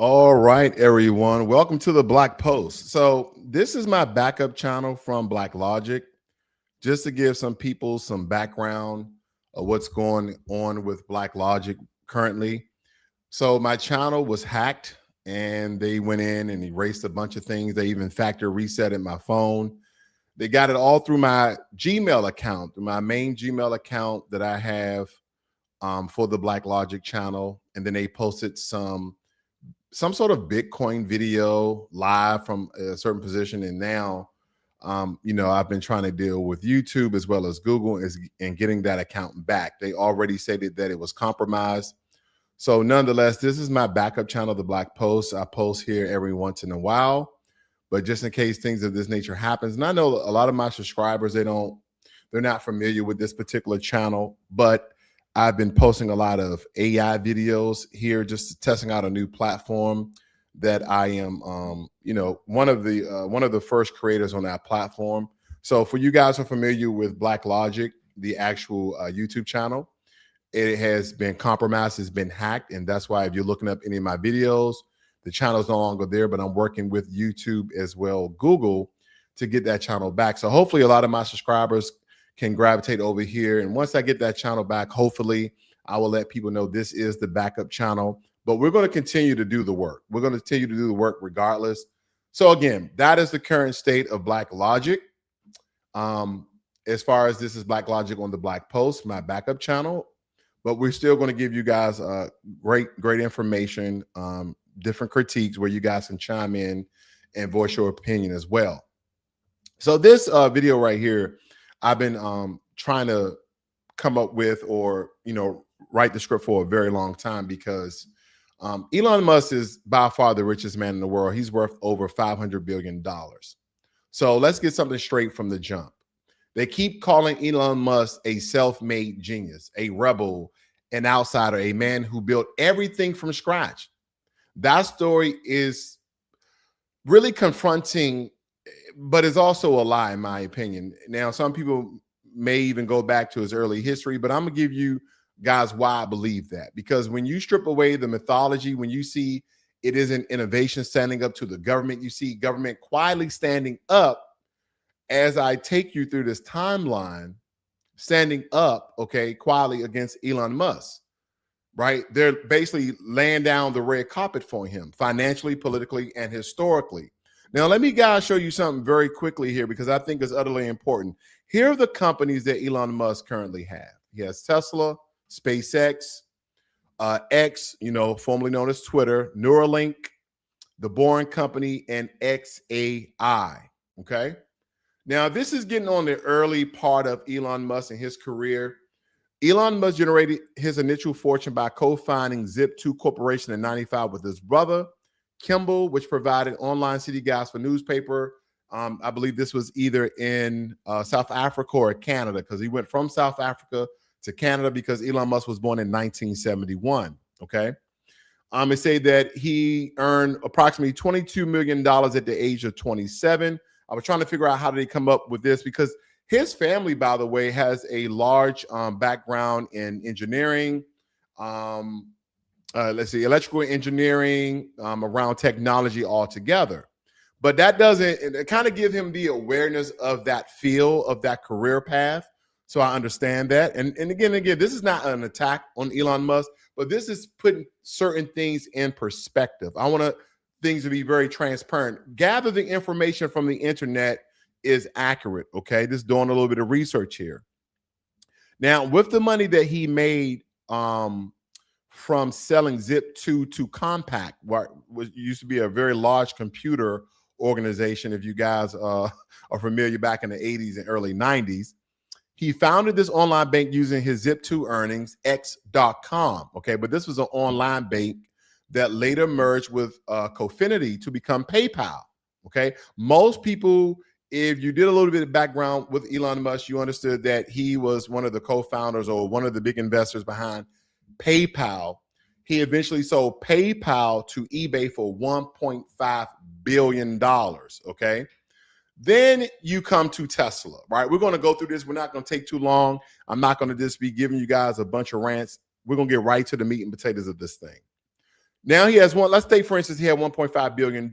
All right, everyone. Welcome to the Black Post. So this is my backup channel from Blacklogic, just to give some people some background of what's going on with Blacklogic currently. So my channel was hacked and they went in and erased a bunch of things. They even factory resetted my phone. They got it all through my Gmail account, through my main Gmail account that I have for the Blacklogic channel. And then they posted some sort of Bitcoin video live from a certain position. And now, I've been trying to deal with YouTube as well as Google and getting that account back. They already stated that it was compromised. So nonetheless, this is my backup channel, The Black Post. I post here every once in a while, but just in case things of this nature happens. And I know a lot of my subscribers, they're not familiar with this particular channel, but I've been posting a lot of AI videos here, just testing out a new platform that I am, one of the first creators on that platform. So for you guys who are familiar with Blacklogic, the actual YouTube channel, it has been compromised, it's been hacked. And that's why if you're looking up any of my videos, the channel is no longer there, but I'm working with YouTube as well, Google, to get that channel back. So hopefully a lot of my subscribers can gravitate over here. And once I get that channel back, hopefully I will let people know this is the backup channel. But we're going to continue to do the work. We're going to continue to do the work regardless. So again, that is the current state of Blacklogic. As far as this is Blacklogic on the Black Post, my backup channel. But we're still going to give you guys great information, different critiques where you guys can chime in and voice your opinion as well. So this video right here, I've been trying to come up with or, write the script for a very long time because Elon Musk is by far the richest man in the world. He's worth over $500 billion. So let's get something straight from the jump. They keep calling Elon Musk a self-made genius, a rebel, an outsider, a man who built everything from scratch. That story is really confronting, but it's also a lie, in my opinion. Now, some people may even go back to his early history, but I'm going to give you guys why I believe that. Because when you strip away the mythology, when you see it isn't innovation standing up to the government, you see government quietly standing up as I take you through this timeline, standing up, okay, quietly against Elon Musk, right? They're basically laying down the red carpet for him financially, politically, and historically. Now, let me guys show you something very quickly here because I think it's utterly important. Here are the companies that Elon Musk currently has. He has Tesla, SpaceX, X, formerly known as Twitter, Neuralink, The Boring Company, and XAI, okay? Now, this is getting on the early part of Elon Musk and his career. Elon Musk generated his initial fortune by co-founding Zip2 Corporation in '95 with his brother, Kimball, which provided online city guides for newspaper. I believe this was either in South Africa or Canada because he went from South Africa to Canada because Elon Musk was born in 1971, okay? It said that he earned approximately $22 million at the age of 27. I was trying to figure out how did he come up with this because his family, by the way, has a large background in engineering, electrical engineering, around technology altogether. But that doesn't kind of give him the awareness of that field, of that career path. So I understand that. And again, this is not an attack on Elon Musk, but this is putting certain things in perspective. I want things to be very transparent. Gather the information from the internet is accurate, okay? Just doing a little bit of research here. Now, with the money that he made from selling Zip2 to Compaq, which used to be a very large computer organization, if you guys are familiar back in the 80s and early 90s, he founded this online bank using his Zip2 earnings, X.com, okay? But this was an online bank that later merged with Cofinity to become PayPal, okay? Most people, if you did a little bit of background with Elon Musk, you understood that he was one of the co-founders or one of the big investors behind PayPal. He eventually sold PayPal to eBay for $1.5 billion, okay? Then you come to Tesla, right? We're going to go through this. We're not going to take too long. I'm not going to just be giving you guys a bunch of rants. We're going to get right to the meat and potatoes of this thing. Now he has one. Let's take, for instance, he had $1.5 billion.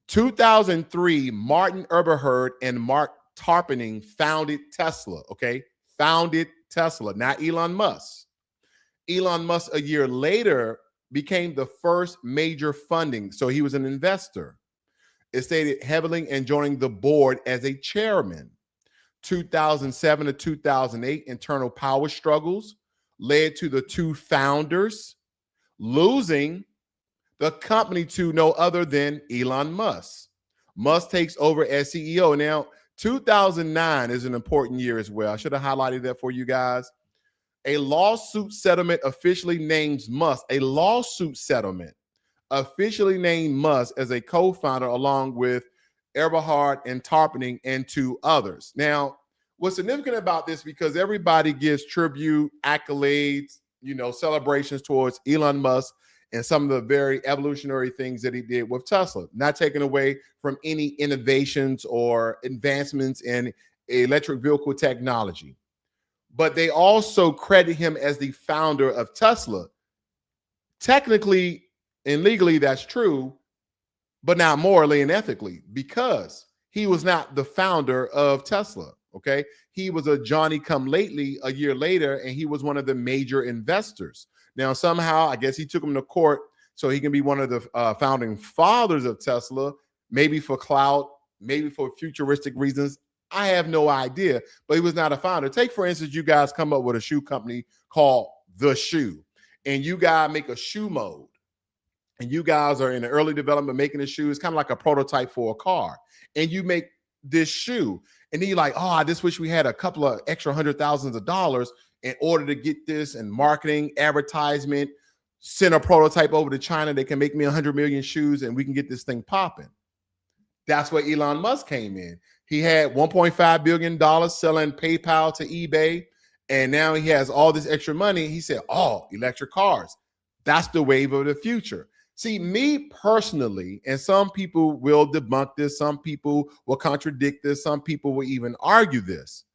2003, Martin Eberhard and Mark Tarpenning founded Tesla, okay? Founded Tesla, not Elon Musk. Elon Musk, a year later, became the first major funding. So he was an investor. It stated heavily and joining the board as a chairman. 2007 to 2008, internal power struggles led to the two founders losing the company to no other than Elon Musk. Musk takes over as CEO. Now, 2009 is an important year as well. I should have highlighted that for you guys. A lawsuit settlement officially names Musk, a lawsuit settlement officially named Musk as a co-founder along with Eberhard and Tarpenning and two others. Now, what's significant about this, because everybody gives tribute, accolades, celebrations towards Elon Musk and some of the very evolutionary things that he did with Tesla, not taken away from any innovations or advancements in electric vehicle technology. But they also credit him as the founder of Tesla. Technically and legally, that's true, but not morally and ethically, because he was not the founder of Tesla, okay? He was a Johnny-come-lately a year later, and he was one of the major investors. Now, somehow, I guess he took him to court so he can be one of the founding fathers of Tesla, maybe for clout, maybe for futuristic reasons. I have no idea, but he was not a founder. Take, for instance, you guys come up with a shoe company called The Shoe, and you guys make a shoe mold, and you guys are in the early development making the shoe. It's kind of like a prototype for a car, and you make this shoe, and then you're like, oh, I just wish we had a couple of extra $100,000s in order to get this, and marketing, advertisement, send a prototype over to China. They can make me 100 million shoes, and we can get this thing popping. That's where Elon Musk came in. He had $1.5 billion selling PayPal to eBay, and now he has all this extra money. He said, oh, electric cars. That's the wave of the future. See, me personally, and some people will debunk this, some people will contradict this, some people will even argue this.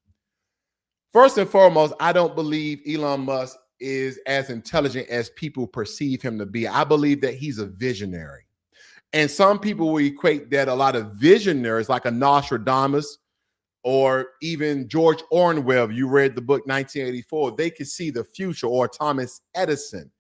First and foremost, I don't believe Elon Musk is as intelligent as people perceive him to be. I believe that he's a visionary. And some people will equate that a lot of visionaries, like a Nostradamus or even George Orwell, you read the book 1984, they could see the future, or Thomas Edison.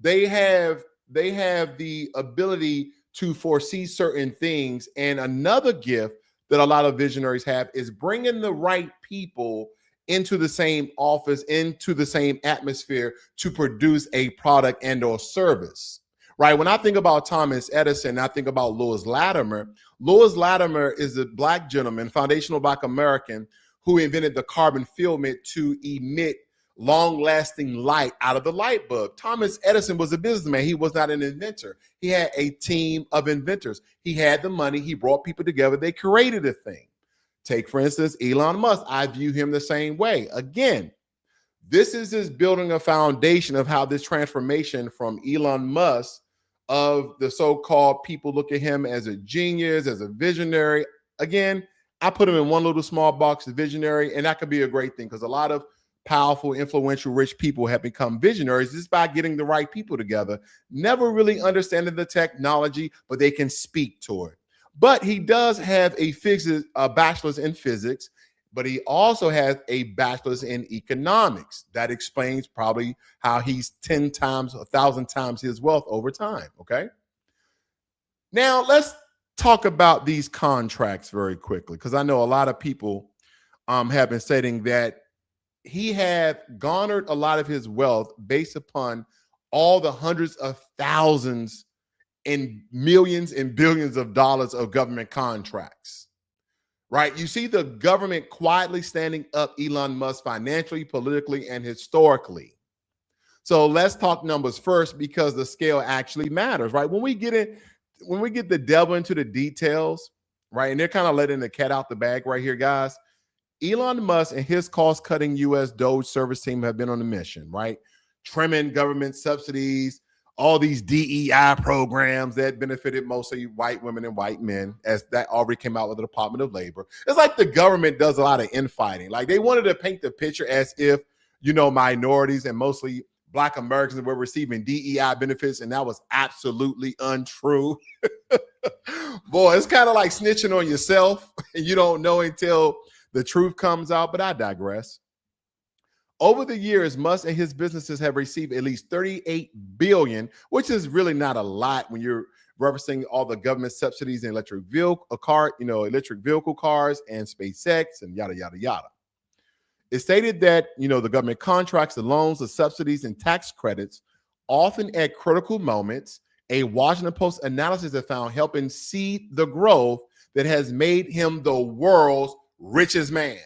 They have the ability to foresee certain things. And another gift that a lot of visionaries have is bringing the right people into the same office, into the same atmosphere to produce a product and or service. Right? When I think about Thomas Edison, I think about Lewis Latimer. Lewis Latimer is a Black gentleman, foundational Black American, who invented the carbon filament to emit long-lasting light out of the light bulb. Thomas Edison was a businessman. He was not an inventor. He had a team of inventors. He had the money. He brought people together. They created a thing. Take, for instance, Elon Musk. I view him the same way. Again, this is just building a foundation of how this transformation from Elon Musk, of the so-called people look at him as a genius, as a visionary. Again, I put him in one little small box, the visionary, and that could be a great thing, because a lot of powerful, influential, rich people have become visionaries just by getting the right people together, never really understanding the technology, but they can speak to it. But he does have a bachelor's in physics, but he also has a bachelor's in economics. That explains probably how he's 10 times, 1,000 times his wealth over time, okay? Now, let's talk about these contracts very quickly, because I know a lot of people have been stating that he had garnered a lot of his wealth based upon all the hundreds of thousands and millions and billions of dollars of government contracts. Right? You see the government quietly standing up Elon Musk financially, politically, and historically. So let's talk numbers first, because the scale actually matters, right? When we get the devil into the details, right? And they're kind of letting the cat out the bag right here, guys. Elon Musk and his cost-cutting U.S. Doge service team have been on a mission, right? Trimming government subsidies, all these DEI programs that benefited mostly white women and white men, as that already came out with the Department of Labor. It's like the government does a lot of infighting. Like, they wanted to paint the picture as if, minorities and mostly Black Americans were receiving DEI benefits, and that was absolutely untrue. Boy, it's kind of like snitching on yourself, and you don't know until the truth comes out, but I digress. Over the years, Musk and his businesses have received at least $38 billion, which is really not a lot when you're referencing all the government subsidies in electric vehicle cars and SpaceX and yada, yada, yada. It stated that, the government contracts, the loans, the subsidies, and tax credits, often at critical moments, a Washington Post analysis has found helping seed the growth that has made him the world's richest man.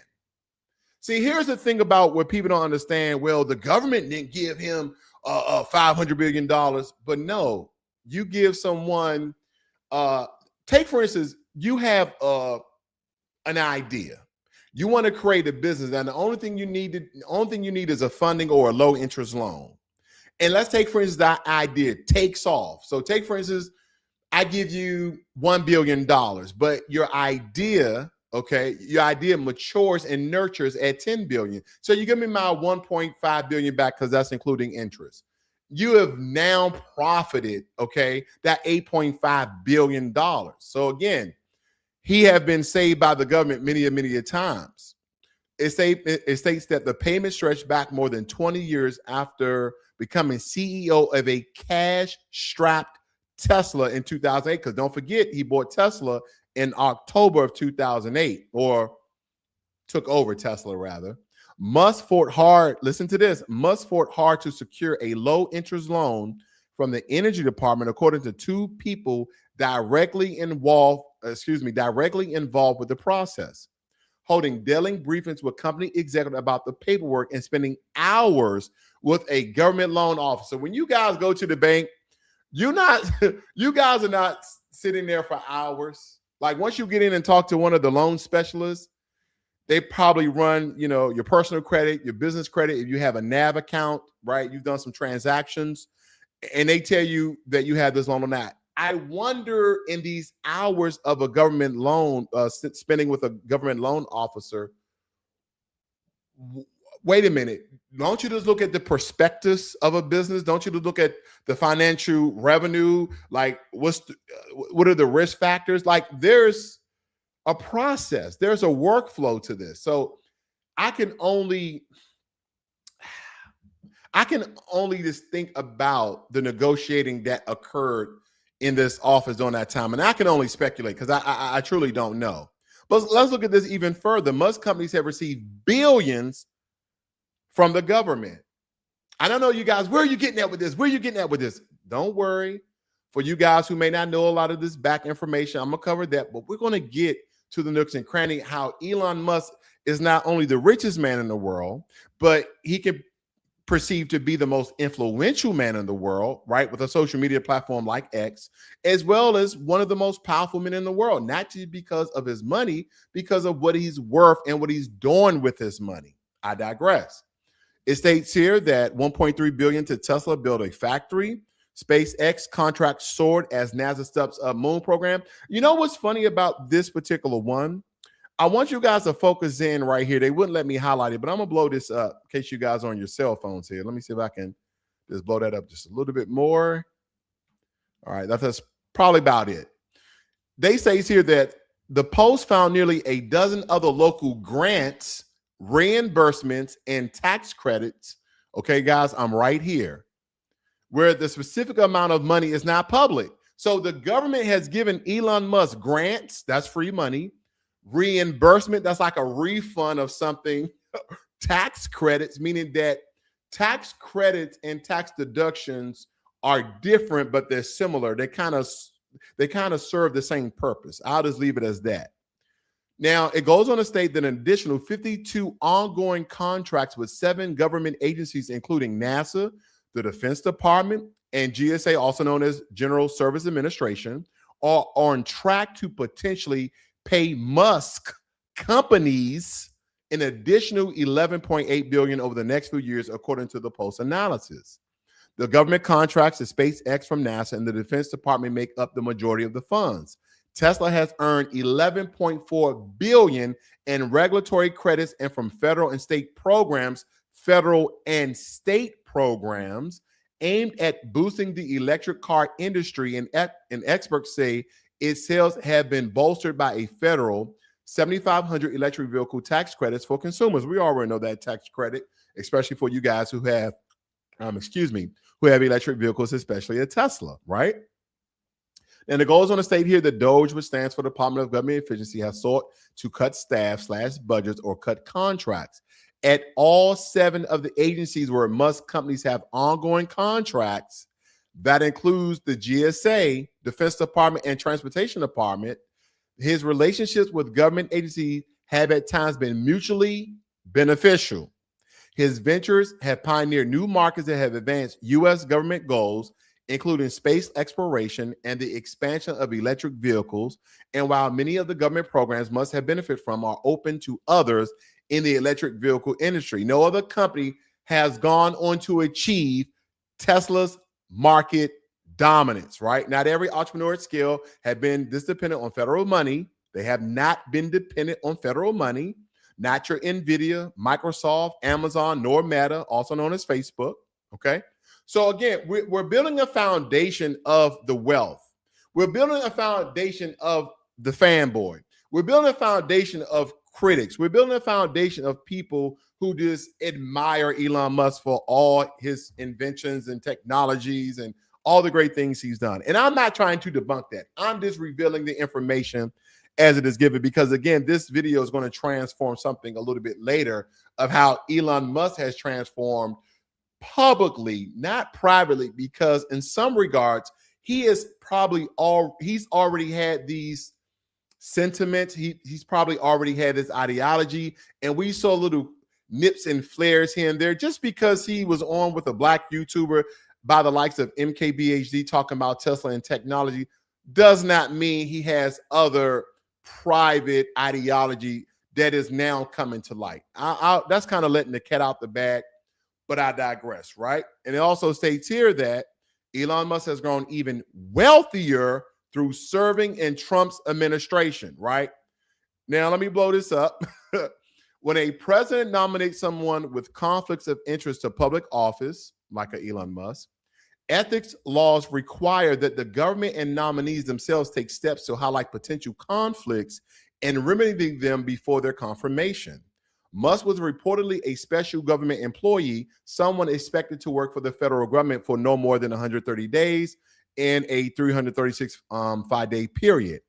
See, here's the thing about what people don't understand. Well, the government didn't give him $500 billion, but no, you give someone, take for instance, you have an idea. You want to create a business, and the only thing you need is a funding or a low interest loan. And let's take, for instance, that idea takes off. So take, for instance, I give you $1 billion, but your idea matures and nurtures at 10 billion. So you give me my 1.5 billion back because that's including interest. You have now profited, that $8.5 billion. So again, he have been saved by the government many times. It states that the payment stretched back more than 20 years after becoming CEO of a cash-strapped Tesla in 2008. Because don't forget, he bought Tesla in October of 2008, or took over Tesla rather. Musk fought hard, listen to this, Musk fought hard to secure a low interest loan from the Energy Department, according to two people directly involved with the process, holding daily briefings with company executives about the paperwork and spending hours with a government loan officer. When you guys go to the bank, you guys are not sitting there for hours. Like once you get in and talk to one of the loan specialists, they probably run, your personal credit, your business credit. If you have a NAV account, right, you've done some transactions, and they tell you that you have this loan or not. I wonder in these hours of a government loan, spending with a government loan officer, wait a minute. Don't you just look at the prospectus of a business? Don't you just look at the financial revenue? Like what are the risk factors? Like there's a process. There's a workflow to this. So I can only just think about the negotiating that occurred in this office during that time. And I can only speculate because I truly don't know. But let's look at this even further. Musk companies have received billions from the government. I don't know, you guys, where are you getting at with this? Where are you getting at with this? Don't worry. For you guys who may not know a lot of this back information, I'm going to cover that. But we're going to get to the nooks and crannies, how Elon Musk is not only the richest man in the world, but he can perceived to be the most influential man in the world, right? With a social media platform like X, as well as one of the most powerful men in the world, not just because of his money, because of what he's worth and what he's doing with his money. I digress. It states here that $1.3 billion to Tesla build a factory. SpaceX contract soared as NASA steps up moon program. You know what's funny about this particular one? I want you guys to focus in right here. They wouldn't let me highlight it, but I'm going to blow this up in case you guys are on your cell phones here. Let me see if I can just blow that up just a little bit more. All right, that's probably about it. They say here that the Post found nearly a dozen other local grants, reimbursements, and tax credits. Okay, guys, I'm right here, where the specific amount of money is not public. So the government has given Elon Musk grants, that's free money, reimbursement, that's like a refund of something, tax credits, meaning that tax credits and tax deductions are different, but they're similar. They kind of serve the same purpose. I'll just leave it as that. Now, it goes on to state that an additional 52 ongoing contracts with 7 government agencies, including NASA, the Defense Department, and GSA, also known as General Service Administration, are on track to potentially pay Musk companies an additional $11.8 billion over the next few years, according to the Post analysis. The government contracts to SpaceX from NASA and the Defense Department make up the majority of the funds. Tesla has earned $11.4 billion in regulatory credits and from federal and state programs. Federal and state programs aimed at boosting the electric car industry, and experts say its sales have been bolstered by a federal 7,500 electric vehicle tax credits for consumers. We already know that tax credit, especially for you guys who have, who have electric vehicles, especially a Tesla, right? And it goes on to state here that DOGE, which stands for Department of Government Efficiency, has sought to cut staff/budgets or cut contracts at all 7 of the agencies where Musk companies have ongoing contracts. That includes the GSA, Defense Department, and Transportation Department. His relationships with government agencies have at times been mutually beneficial. His ventures have pioneered new markets that have advanced U.S. government goals, including space exploration and the expansion of electric vehicles. And while many of the government programs Musk have benefited from are open to others in the electric vehicle industry, no other company has gone on to achieve Tesla's market dominance, right? Not every entrepreneur at scale have been this dependent on federal money. They have not been dependent on federal money. Not your NVIDIA, Microsoft, Amazon, nor Meta, also known as Facebook, okay? So again, we're building a foundation of the wealth. We're building a foundation of the fanboy. We're building a foundation of critics. We're building a foundation of people who just admire Elon Musk for all his inventions and technologies and all the great things he's done. And I'm not trying to debunk that. I'm just revealing the information as it is given, because again, this video is going to transform something a little bit later of how Elon Musk has transformed publicly, not privately, because in some regards, he's already had these sentiments. He's probably already had this ideology, and we saw little nips and flares here and there. Just because he was on with a black YouTuber by the likes of MKBHD talking about Tesla and technology does not mean he has other private ideology that is now coming to light. That's kind of letting the cat out the bag, but I digress, right? And it also states here that Elon Musk has grown even wealthier through serving in Trump's administration, right? Now, let me blow this up. When a president nominates someone with conflicts of interest to public office, like a Elon Musk, ethics laws require that the government and nominees themselves take steps to highlight potential conflicts and remedying them before their confirmation. Musk was reportedly a special government employee, someone expected to work for the federal government for no more than 130 days in a 336 5-day period.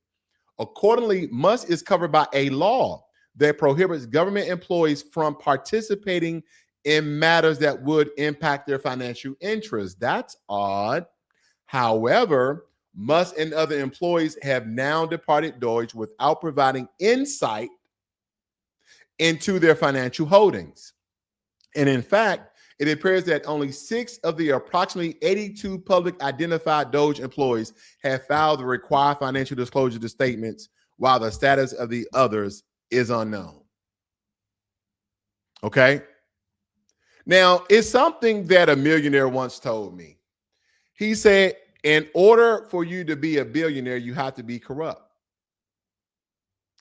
Accordingly, Musk is covered by a law that prohibits government employees from participating in matters that would impact their financial interests. That's odd. However, Musk and other employees have now departed DOGE without providing insight into their financial holdings. And in fact, it appears that only 6 of the approximately 82 public identified DOGE employees have filed the required financial disclosure statements, while the status of the others is unknown. Okay? Now, it's something that a millionaire once told me. He said, in order for you to be a billionaire, you have to be corrupt.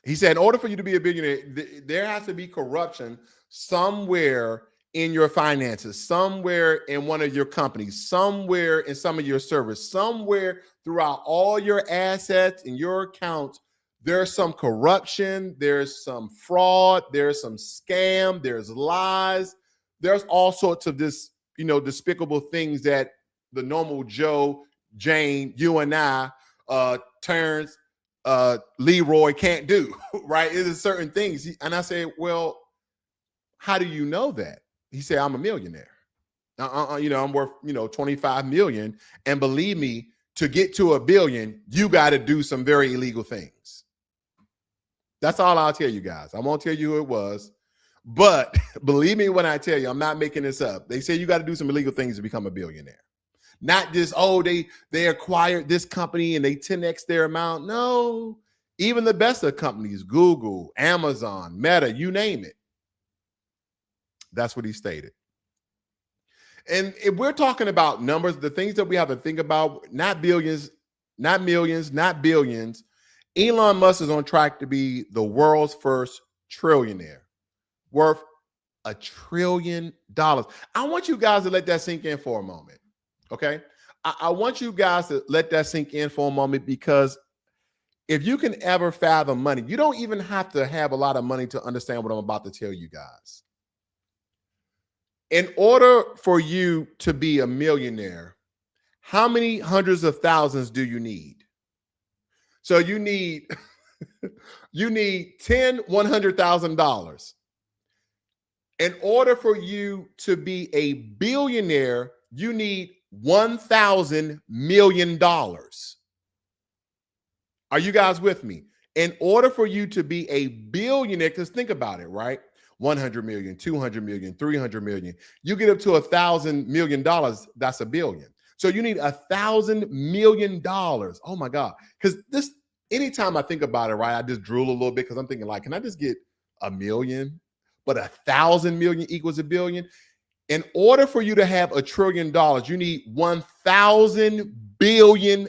He said, in order for you to be a billionaire, there has to be corruption somewhere in your finances, somewhere in one of your companies, somewhere in some of your service, somewhere throughout all your assets and your accounts. There's some corruption, there's some fraud, there's some scam, there's lies. There's all sorts of this, despicable things that the normal Joe, Jane, you and I, Terrence, Leroy can't do, right? There's certain things. And I say, well, how do you know that? He said, I'm a millionaire. I'm worth, 25 million. And believe me, to get to $1 billion, you got to do some very illegal things. That's all I'll tell you guys. I won't tell you who it was. But believe me when I tell you, I'm not making this up. They say you got to do some illegal things to become a billionaire. Not just, they acquired this company and they 10x their amount. No, even the best of companies, Google, Amazon, Meta, you name it. That's what he stated. And if we're talking about numbers, the things that we have to think about, not billions, not millions, not billions. Elon Musk is on track to be the world's first trillionaire, worth $1 trillion. I want you guys to let that sink in for a moment. Okay. I want you guys to let that sink in for a moment, because if you can ever fathom money, you don't even have to have a lot of money to understand what I'm about to tell you guys. In order for you to be a millionaire, how many hundreds of thousands do you need? So you need you need $100,000. In order for you to be a billionaire, you need $1,000 million. Are you guys with me? In order for you to be a billionaire, because think about it, right? 100 million, 200 million, 300 million. You get up to $1,000 million, that's a billion. So you need $1,000 million. Oh my God. Because this, anytime I think about it, right, I just drool a little bit, because I'm thinking, like, can I just get a million? But 1,000 million equals a billion. In order for you to have $1 trillion, you need $1,000 billion.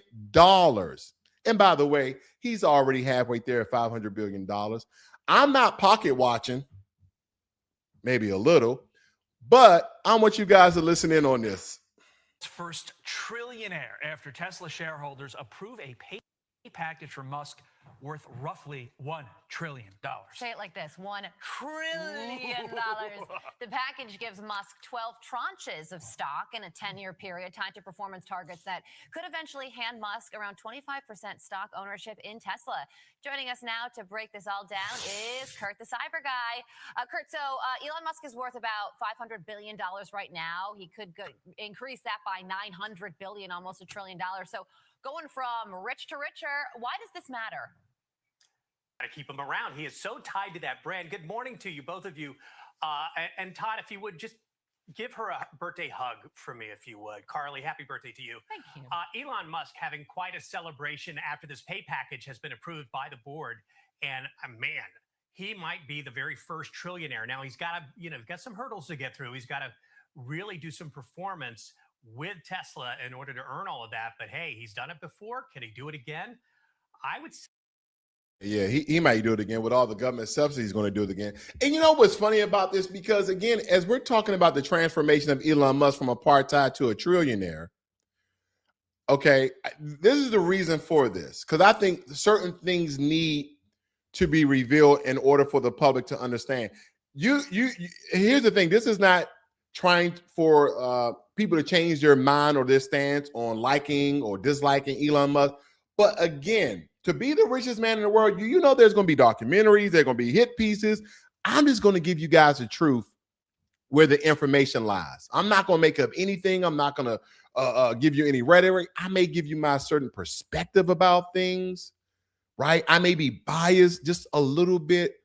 And by the way, he's already halfway there at $500 billion. I'm not pocket watching, maybe a little, but I want you guys to listen in on this. First trillionaire after Tesla shareholders approve a pay package for Musk worth roughly $1 trillion. Say it like this, $1 trillion. The package gives Musk 12 tranches of stock in a 10-year period tied to performance targets that could eventually hand Musk around 25% stock ownership in Tesla. Joining us now to break this all down is Kurt, the cyber guy. Kurt, so Elon Musk is worth about $500 billion right now. He could increase that by $900 billion, almost $1 trillion. So going from rich to richer, why does this matter? To keep him around. He is so tied to that brand. Good morning to you, both of you. And Todd, if you would just give her a birthday hug for me, if you would. Carly, happy birthday to you. Thank you. Elon Musk having quite a celebration after this pay package has been approved by the board. And man, he might be the very first trillionaire. Now he's got to, got some hurdles to get through. He's got to really do some performance with Tesla in order to earn all of that. But hey, he's done it before. Can he do it again? I would say. Yeah, he might do it again with all the government subsidies. He's going to do it again. And you know what's funny about this? Because again, as we're talking about the transformation of Elon Musk from apartheid to a trillionaire, okay, this is the reason for this. Because I think certain things need to be revealed in order for the public to understand. Here's the thing. This is not trying for people to change their mind or their stance on liking or disliking Elon Musk. But again, to be the richest man in the world, you know there's going to be documentaries, there's going to be hit pieces. I'm just going to give you guys the truth where the information lies. I'm not going to make up anything. I'm not going to give you any rhetoric. I may give you my certain perspective about things, right? I may be biased just a little bit,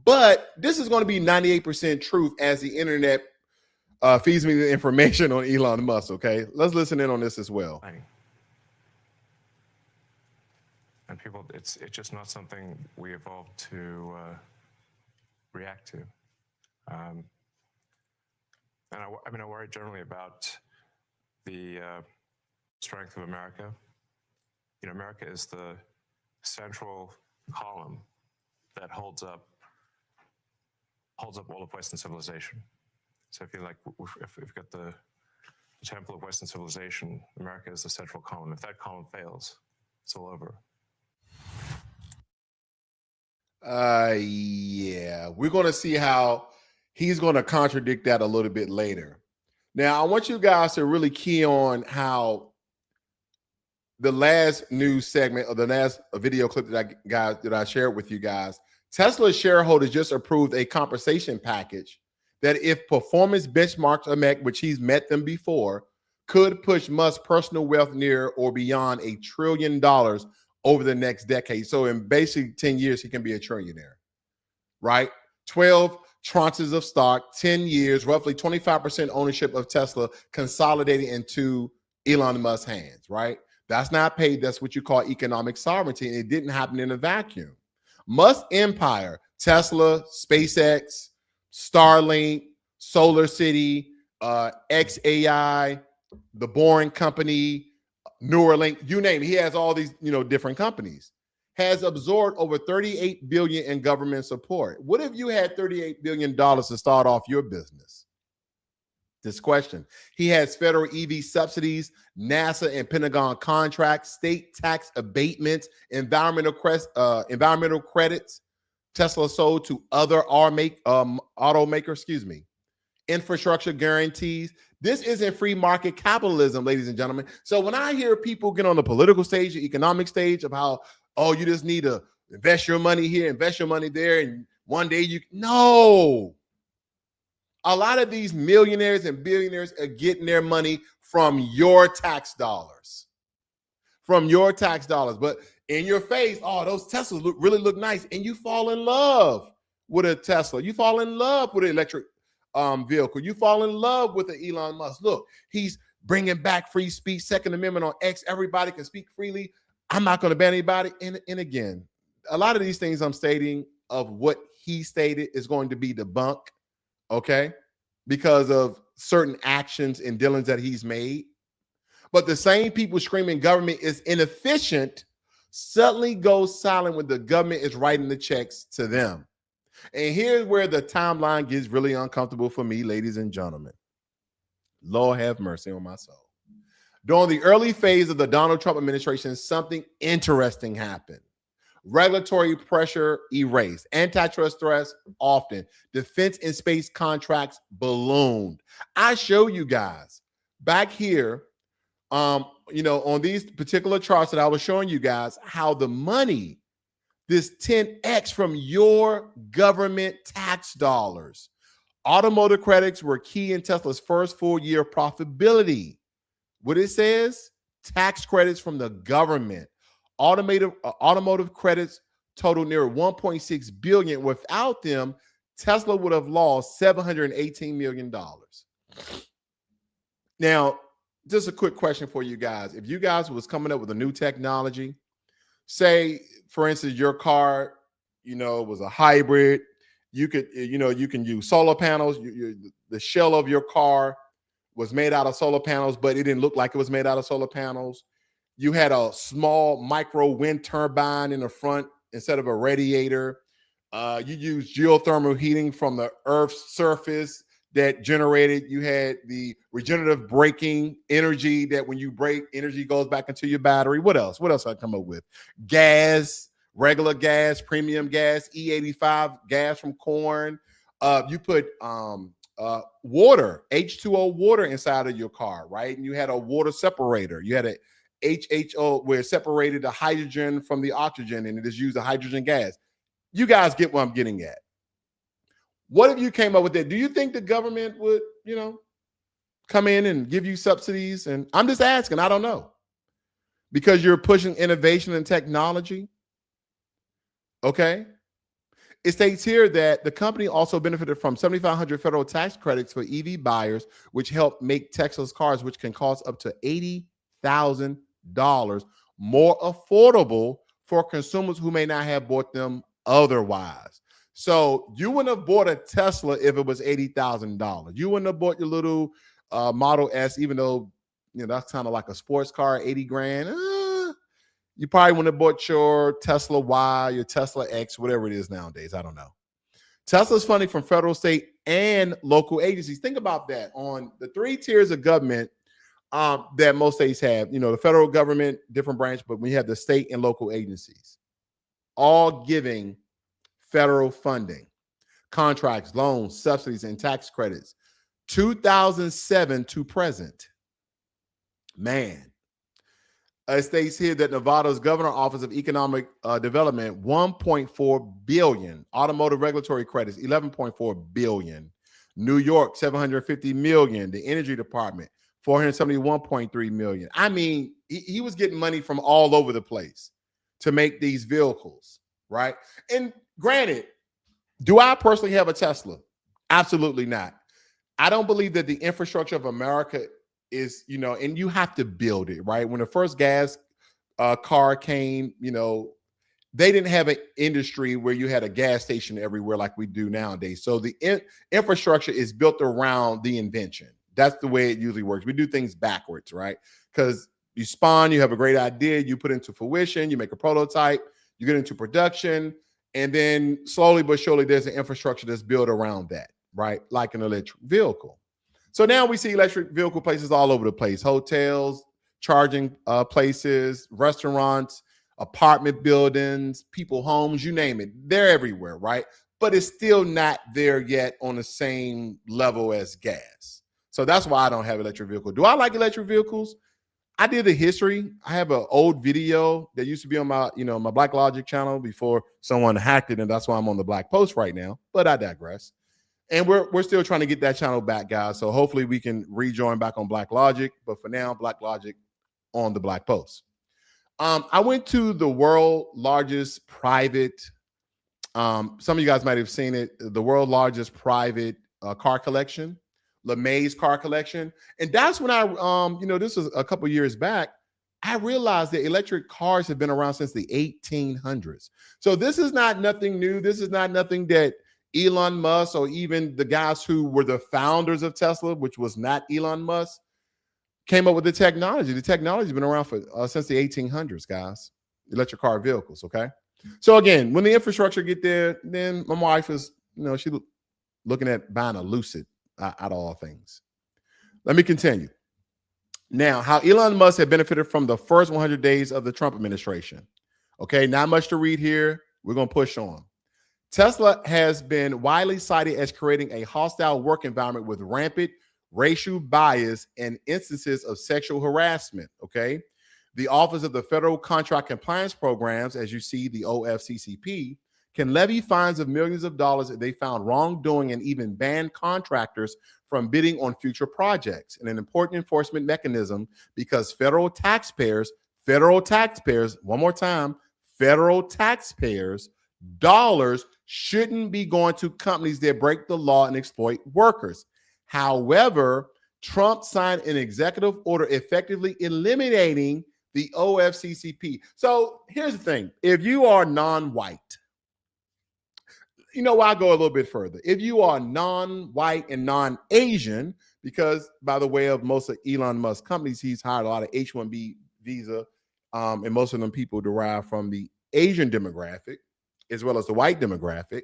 but this is going to be 98% truth as the internet feeds me the information on Elon Musk, okay? Let's listen in on this as well. And people, it's just not something we evolved to react to. And I worry generally about the strength of America. America is the central column that holds up all of Western civilization. So if you've got the temple of Western civilization, America is the central column. If that column fails, it's all over. Yeah, we're going to see how he's going to contradict that a little bit later. Now, I want you guys to really key on how the last news segment or the last video clip that I shared with you guys, Tesla shareholders just approved a compensation package that, if performance benchmarks are met, which he's met them before, could push Musk's personal wealth near or beyond $1 trillion over the next decade. So in basically 10 years, he can be a trillionaire, right? 12 tranches of stock, 10 years, roughly 25% ownership of Tesla consolidating into Elon Musk's hands, right? That's not paid. That's what you call economic sovereignty. And it didn't happen in a vacuum. Musk's empire, Tesla, SpaceX, Starlink, Solar City, XAI, the Boring Company, Neuralink, you name it. He has all these, different companies. has absorbed over $38 billion in government support. What if you had $38 billion to start off your business? This question. He has federal EV subsidies, NASA and Pentagon contracts, state tax abatements, environmental credits. Tesla sold to other automakers, infrastructure guarantees. This isn't free market capitalism, ladies and gentlemen. So when I hear people get on the political stage, the economic stage of how, oh, you just need to invest your money here, invest your money there, and one day no. A lot of these millionaires and billionaires are getting their money from your tax dollars. From your tax dollars. But in your face, oh, those Teslas really look nice. And you fall in love with a Tesla. You fall in love with an electric vehicle. You fall in love with the Elon Musk. Look, he's bringing back free speech, Second Amendment on X. Everybody can speak freely. I'm not going to ban anybody. And again, a lot of these things I'm stating of what he stated is going to be debunked. Okay, because of certain actions and dealings that he's made. But the same people screaming government is inefficient suddenly go silent when the government is writing the checks to them. And here's where the timeline gets really uncomfortable for me, ladies and gentlemen. Lord have mercy on my soul. During the early phase of the Donald Trump administration, something interesting happened. Regulatory pressure erased. Antitrust threats often. Defense and space contracts ballooned. I show you guys back here, on these particular charts that I was showing you guys, how the money, this 10x from your government tax dollars. Automotive credits were key in Tesla's first full year of profitability. What it says, tax credits from the government. Automotive credits total near 1.6 billion. Without them, Tesla would have lost $718 million. Now, just a quick question for you guys. If you guys was coming up with a new technology, say, for instance, your car, was a hybrid, you can use solar panels. The shell of your car was made out of solar panels, but it didn't look like it was made out of solar panels. You had a small micro wind turbine in the front instead of a radiator. You used geothermal heating from the Earth's surface that generated. You had the regenerative braking energy that when you brake, energy goes back into your battery. What else? What else I come up with? Gas, regular gas, premium gas, E85 gas from corn. You put water, H2O water inside of your car, right? And you had a water separator. You had a HHO where it separated the hydrogen from the oxygen and it just used the hydrogen gas. You guys get what I'm getting at. What if you came up with that? Do you think the government would, come in and give you subsidies? And I'm just asking, I don't know. Because you're pushing innovation and technology. Okay. It states here that the company also benefited from 7,500 federal tax credits for EV buyers, which helped make Tesla's cars, which can cost up to $80,000 more affordable for consumers who may not have bought them otherwise. So you wouldn't have bought a Tesla if it was $80,000. You wouldn't have bought your little Model S, even though that's kind of like a sports car, 80 grand. You probably wouldn't have bought your Tesla Y, your Tesla X, whatever it is nowadays. I don't know. Tesla's funding from federal, state, and local agencies. Think about that. On the 3 tiers of government that most states have, the federal government, different branch, but we have the state and local agencies, all giving federal funding, contracts, loans, subsidies, and tax credits. 2007 to present. Man. It states here that Nevada's Governor Office of Economic Development, $1.4 billion. Automotive regulatory credits, $11.4 billion. New York, $750 million. The Energy Department, $471.3 million. I mean, he was getting money from all over the place to make these vehicles, right? And granted, do I personally have a Tesla? Absolutely not. I don't believe that the infrastructure of America is, and you have to build it, right? When the first gas car came, they didn't have an industry where you had a gas station everywhere like we do nowadays. So the infrastructure is built around the invention. That's the way it usually works. We do things backwards, right? Because you spawn, you have a great idea, you put into fruition, you make a prototype, you get into production, and then slowly but surely there's an infrastructure that's built around that, right? Like an electric vehicle. So now we see electric vehicle places all over the place, hotels, charging places, restaurants, apartment buildings, people homes, you name it. They're everywhere, right? But it's still not there yet on the same level as gas. So that's why I don't have electric vehicle. Do I like electric vehicles? I did the history. I have an old video that used to be on my, my Blacklogic channel before someone hacked it, and that's why I'm on the Black Post right now. But I digress. And we're still trying to get that channel back, guys. So hopefully we can rejoin back on Blacklogic. But for now, Blacklogic on the Black Post. I went to the world largest private. Some of you guys might have seen it. The world largest private car collection. LeMay's car collection. And that's when I, this was a couple years back, I realized that electric cars have been around since the 1800s. So this is not nothing new. This is not nothing that Elon Musk or even the guys who were the founders of Tesla, which was not Elon Musk, came up with the technology. The technology has been around for since the 1800s, guys. Electric car vehicles, okay? So again, when the infrastructure get there, then my wife is, she looking at buying a Lucid. Out of all things. Let me continue. Now, how Elon Musk had benefited from the first 100 days of the Trump administration. Okay, not much to read here. We're going to push on. Tesla has been widely cited as creating a hostile work environment with rampant racial bias and instances of sexual harassment. Okay, the Office of the Federal Contract Compliance Programs, as you see, the OFCCP, can levy fines of millions of dollars if they found wrongdoing and even ban contractors from bidding on future projects. And an important enforcement mechanism because federal taxpayers, one more time, federal taxpayers' dollars shouldn't be going to companies that break the law and exploit workers. However, Trump signed an executive order effectively eliminating the OFCCP. So here's the thing. If you are non-white, I'll go a little bit further. If you are non-white and non-Asian, because by the way of most of Elon Musk companies, he's hired a lot of H-1B visa, and most of them people derive from the Asian demographic as well as the white demographic,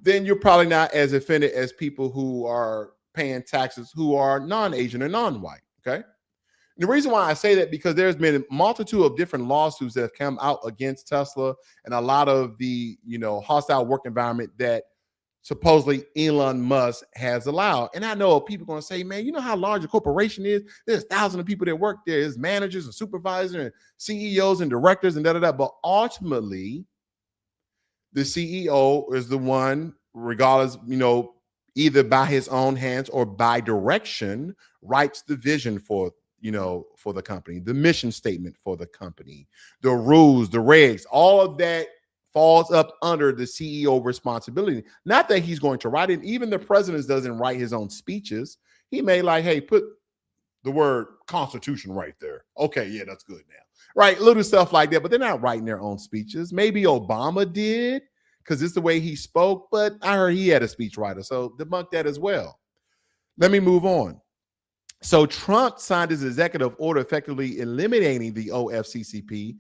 then you're probably not as offended as people who are paying taxes who are non-Asian or non-white, okay? The reason why I say that because there's been a multitude of different lawsuits that have come out against Tesla and a lot of the, hostile work environment that supposedly Elon Musk has allowed. And I know people are going to say, man, you know how large a corporation is? There's thousands of people that work there. There's managers and supervisors and CEOs and directors and da-da-da. But ultimately, the CEO is the one, regardless, either by his own hands or by direction, writes the vision for the company, the mission statement for the company, the rules, the regs, all of that falls up under the CEO responsibility. Not that he's going to write it. Even the president doesn't write his own speeches. He may hey, put the word Constitution right there. Okay, yeah, that's good now. Right, little stuff like that, but they're not writing their own speeches. Maybe Obama did because it's the way he spoke, but I heard he had a speechwriter, so debunk that as well. Let me move on. So Trump signed his executive order effectively eliminating the OFCCP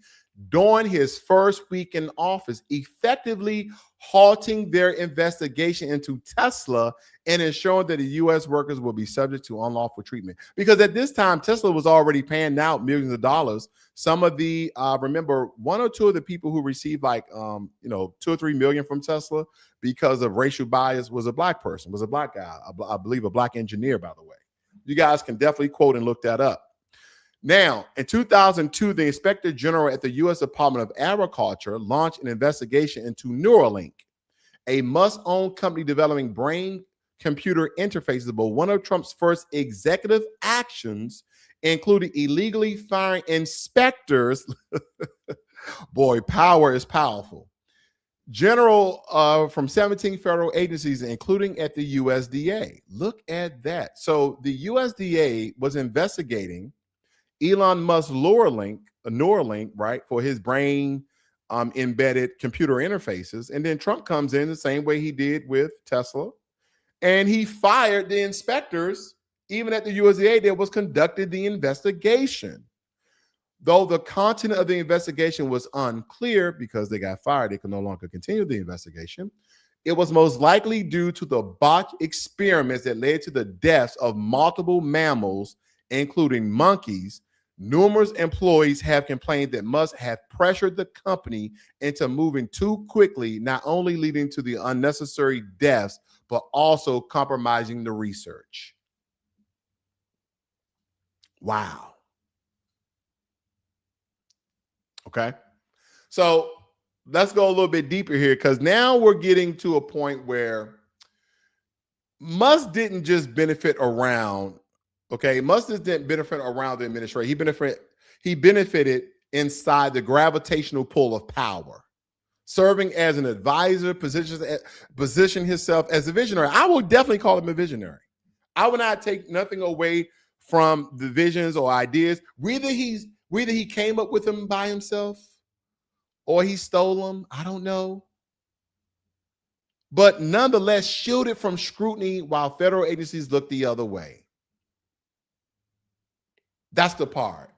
during his first week in office, effectively halting their investigation into Tesla and ensuring that the U.S. workers will be subject to unlawful treatment. Because at this time, Tesla was already paying out millions of dollars. Some of the, remember, one or two of the people who received 2 or 3 million from Tesla because of racial bias was a black person, was a black guy, I believe a black engineer, by the way. You guys can definitely quote and look that up. Now, in 2002, the Inspector General at the U.S. Department of Agriculture launched an investigation into Neuralink, a Musk-owned company developing brain-computer interfaces. But one of Trump's first executive actions included illegally firing inspectors. Boy, power is powerful. From 17 federal agencies, including at the USDA. Look at that. So the USDA was investigating Elon Musk's Neuralink, right, for his brain embedded computer interfaces. And then Trump comes in the same way he did with Tesla. And he fired the inspectors, even at the USDA that was conducted the investigation. Though the content of the investigation was unclear because they got fired, they could no longer continue the investigation. It was most likely due to the botched experiments that led to the deaths of multiple mammals, including monkeys. Numerous employees have complained that Musk had pressured the company into moving too quickly, not only leading to the unnecessary deaths, but also compromising the research. Wow. Okay. So let's go a little bit deeper here, because now we're getting to a point where Musk didn't just benefit around. Okay, Musk didn't benefit around the administration. He benefited inside the gravitational pull of power, serving as an advisor, position himself as a visionary. I would definitely call him a visionary. I would not take nothing away from the visions or ideas. Whether he came up with them by himself or he stole them, I don't know. But nonetheless, shielded from scrutiny while federal agencies look the other way. That's the part.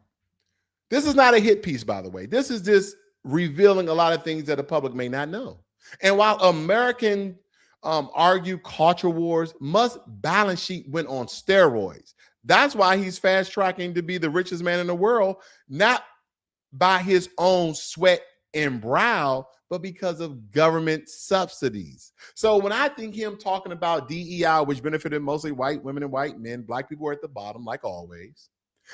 This is not a hit piece, by the way. This is just revealing a lot of things that the public may not know. And while American argue culture wars, Musk's balance sheet went on steroids. That's why he's fast tracking to be the richest man in the world, not by his own sweat and brow, but because of government subsidies. So when I think him talking about DEI, which benefited mostly white women and white men, black people are at the bottom, like always.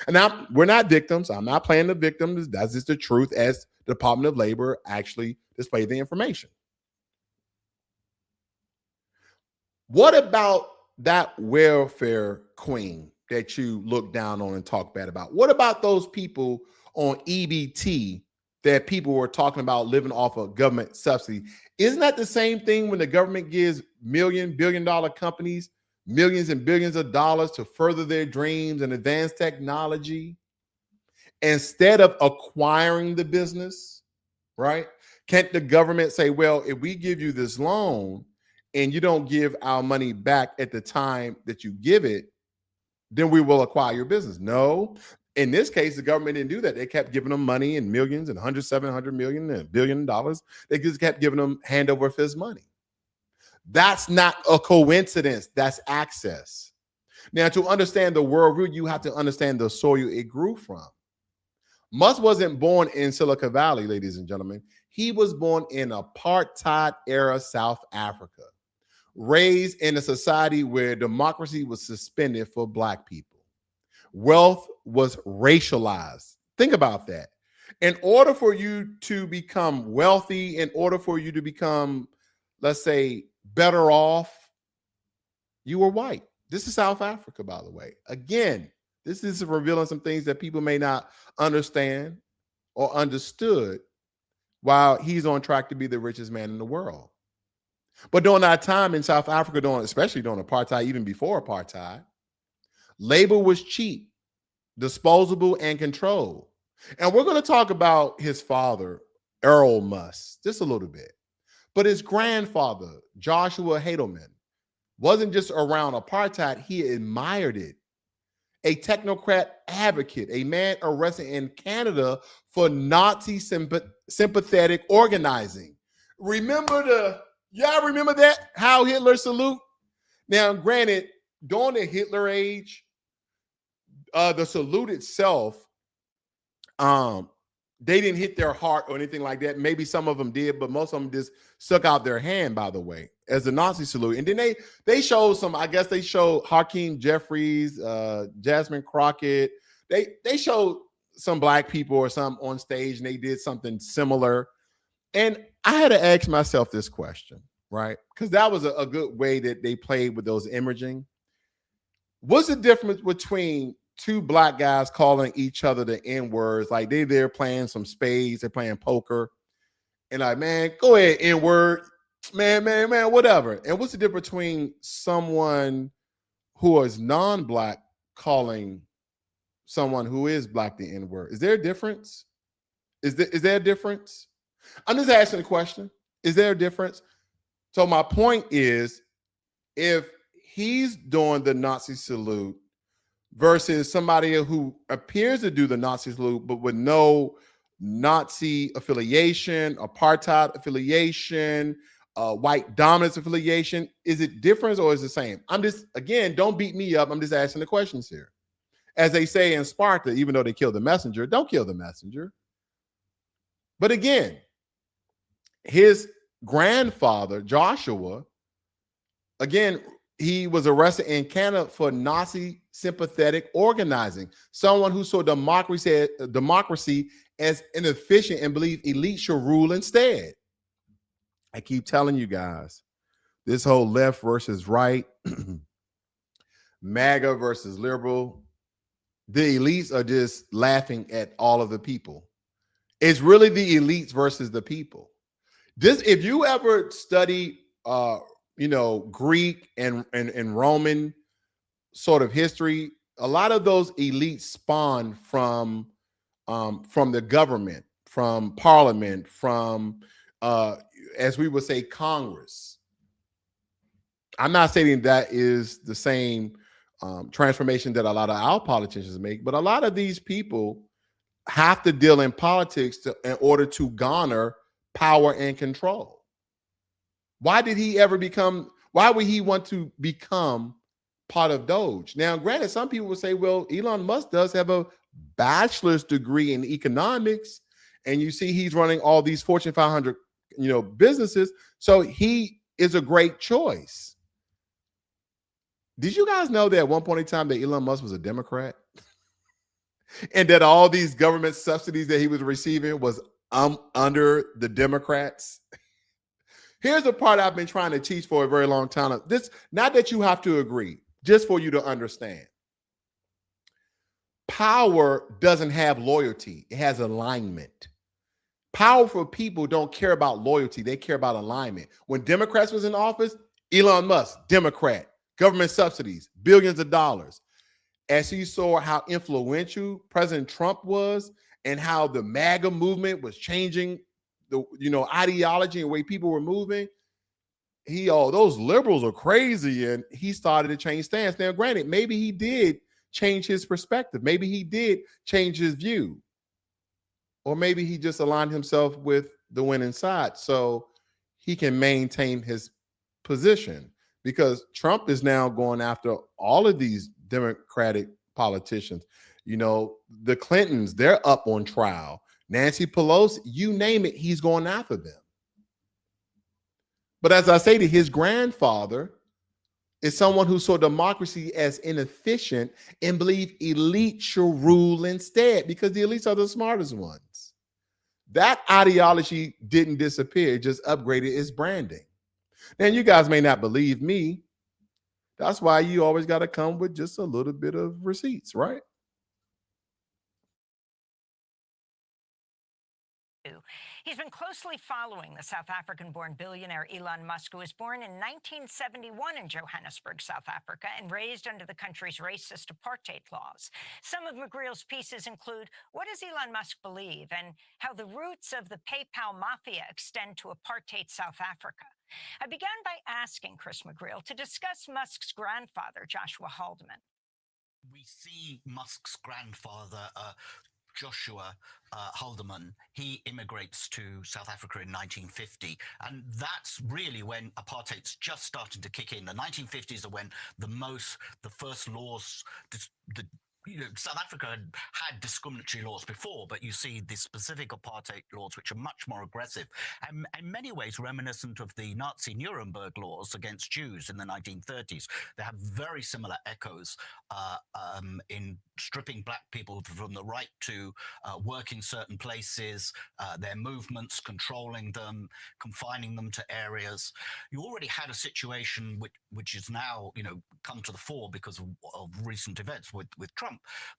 And now we're not victims. I'm not playing the victims. That's just the truth as the Department of Labor actually displayed the information. What about that welfare queen that you look down on and talk bad about? What about those people on EBT that people were talking about living off of government subsidy? Isn't that the same thing when the government gives billion-dollar companies millions and billions of dollars to further their dreams and advance technology instead of acquiring the business, right? Can't the government say, well, if we give you this loan and you don't give our money back at the time that you give it, then we will acquire your business? No. In this case, the government didn't do that. They kept giving them money in millions and 700 million and $1 billion. They just kept giving them hand over fist money. That's not a coincidence. That's access. Now, to understand the worldview, you have to understand the soil it grew from. Musk wasn't born in Silicon Valley, ladies and gentlemen. He was born in apartheid-era South Africa, raised in a society where democracy was suspended for Black people. Wealth was racialized. Think about that. In order for you to become wealthy, in order for you to become, let's say, better off, you were white. This is South Africa, by the way. Again, this is revealing some things that people may not understand or understood while he's on track to be the richest man in the world. But during that time in South Africa, especially during apartheid, even before apartheid, labor was cheap, disposable, and controlled. And we're going to talk about his father, Elon Musk, just a little bit. But his grandfather, Joshua Hadelman, wasn't just around apartheid, he admired it. A technocrat advocate, a man arrested in Canada for Nazi sympathetic organizing. Y'all remember that? How Hitler salute? Now, granted, during the Hitler age, the salute itself, they didn't hit their heart or anything like that. Maybe some of them did, but most of them just stuck out their hand, by the way, as the Nazi salute. And then they showed some, I guess they showed Hakeem Jeffries, Jasmine Crockett. They showed some Black people or some on stage, and they did something similar. And I had to ask myself this question, right? Because that was a good way that they played with those imaging. What's the difference between two Black guys calling each other the N-words? Like they're playing some spades, they're playing poker, and like, man, go ahead, N-word, man, whatever. And what's the difference between someone who is non-Black calling someone who is Black the N-word? Is there a difference? Is there a difference? I'm just asking a question. Is there a difference? So my point is, if he's doing the Nazi salute versus somebody who appears to do the Nazi salute, but with no Nazi affiliation, apartheid affiliation, white dominance affiliation? Is it different or is it the same? I'm just, again, don't beat me up. I'm just asking the questions here. As they say in Sparta, even though they killed the messenger, don't kill the messenger. But again, his grandfather, Joshua, again, he was arrested in Canada for Nazi sympathetic organizing. Someone who saw democracy as inefficient and believed elite should rule instead. I keep telling you guys, this whole left versus right, MAGA versus liberal, the elites are just laughing at all of the people. It's really the elites versus the people. This, if you ever study Greek and Roman sort of history, a lot of those elites spawned from the government, from parliament, from as we would say, Congress. I'm not saying that is the same transformation that a lot of our politicians make, but a lot of these people have to deal in politics in order to garner power and control. Why would he want to become part of Doge? Now, granted, some people would say, well, Elon Musk does have a bachelor's degree in economics, and you see he's running all these Fortune 500, businesses, so he is a great choice. Did you guys know that at one point in time that Elon Musk was a Democrat? And that all these government subsidies that he was receiving was under the Democrats? Here's the part I've been trying to teach for a very long time. This, not that you have to agree, just for you to understand. Power doesn't have loyalty. It has alignment. Powerful people don't care about loyalty. They care about alignment. When Democrats was in office, Elon Musk, Democrat, government subsidies, billions of dollars. As he saw how influential President Trump was and how the MAGA movement was changing the ideology and the way people were moving, those liberals are crazy, and he started to change stance. Now, granted, maybe he did change his perspective. Maybe he did change his view. Or maybe he just aligned himself with the winning side so he can maintain his position, because Trump is now going after all of these Democratic politicians. The Clintons, they're up on trial. Nancy Pelosi, you name it, he's going after them. But as I say, his grandfather is someone who saw democracy as inefficient and believed elite should rule instead, because the elites are the smartest ones. That ideology didn't disappear, it just upgraded its branding. And you guys may not believe me. That's why you always got to come with just a little bit of receipts, right? He's been closely following the South African-born billionaire Elon Musk, who was born in 1971 in Johannesburg, South Africa, and raised under the country's racist apartheid laws. Some of McGreal's pieces include what does Elon Musk believe and how the roots of the PayPal Mafia extend to apartheid South Africa. I began by asking Chris McGreal to discuss Musk's grandfather, Joshua Haldeman. We see Musk's grandfather, Joshua Haldeman. He immigrates to South Africa in 1950, and that's really when apartheid's just starting to kick in. The 1950s are when the first laws, South Africa had discriminatory laws before, but you see the specific apartheid laws, which are much more aggressive and in many ways reminiscent of the Nazi Nuremberg laws against Jews in the 1930s. They have very similar echoes in stripping black people from the right to work in certain places, their movements, controlling them, confining them to areas. You already had a situation which is now, come to the fore because of recent events with Trump.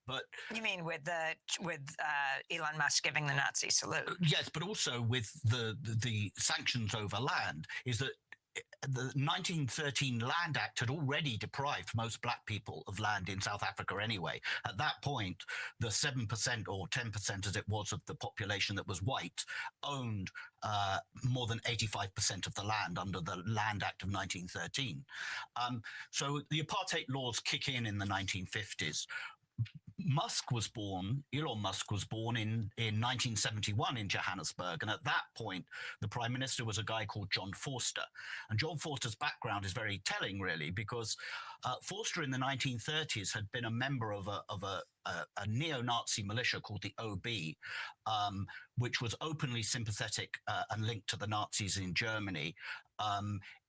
But you mean with Elon Musk giving the Nazi salute? Yes, but also with the sanctions over land, is that the 1913 Land Act had already deprived most black people of land in South Africa anyway. At that point, the 7% or 10%, as it was, of the population that was white owned more than 85% of the land under the Land Act of 1913. So the apartheid laws kick in the 1950s. Elon Musk was born in 1971 in Johannesburg. And at that point, the prime minister was a guy called John Vorster. And John Vorster's background is very telling, really, because Vorster in the 1930s had been a member of a neo-Nazi militia called the OB, which was openly sympathetic and linked to the Nazis in Germany.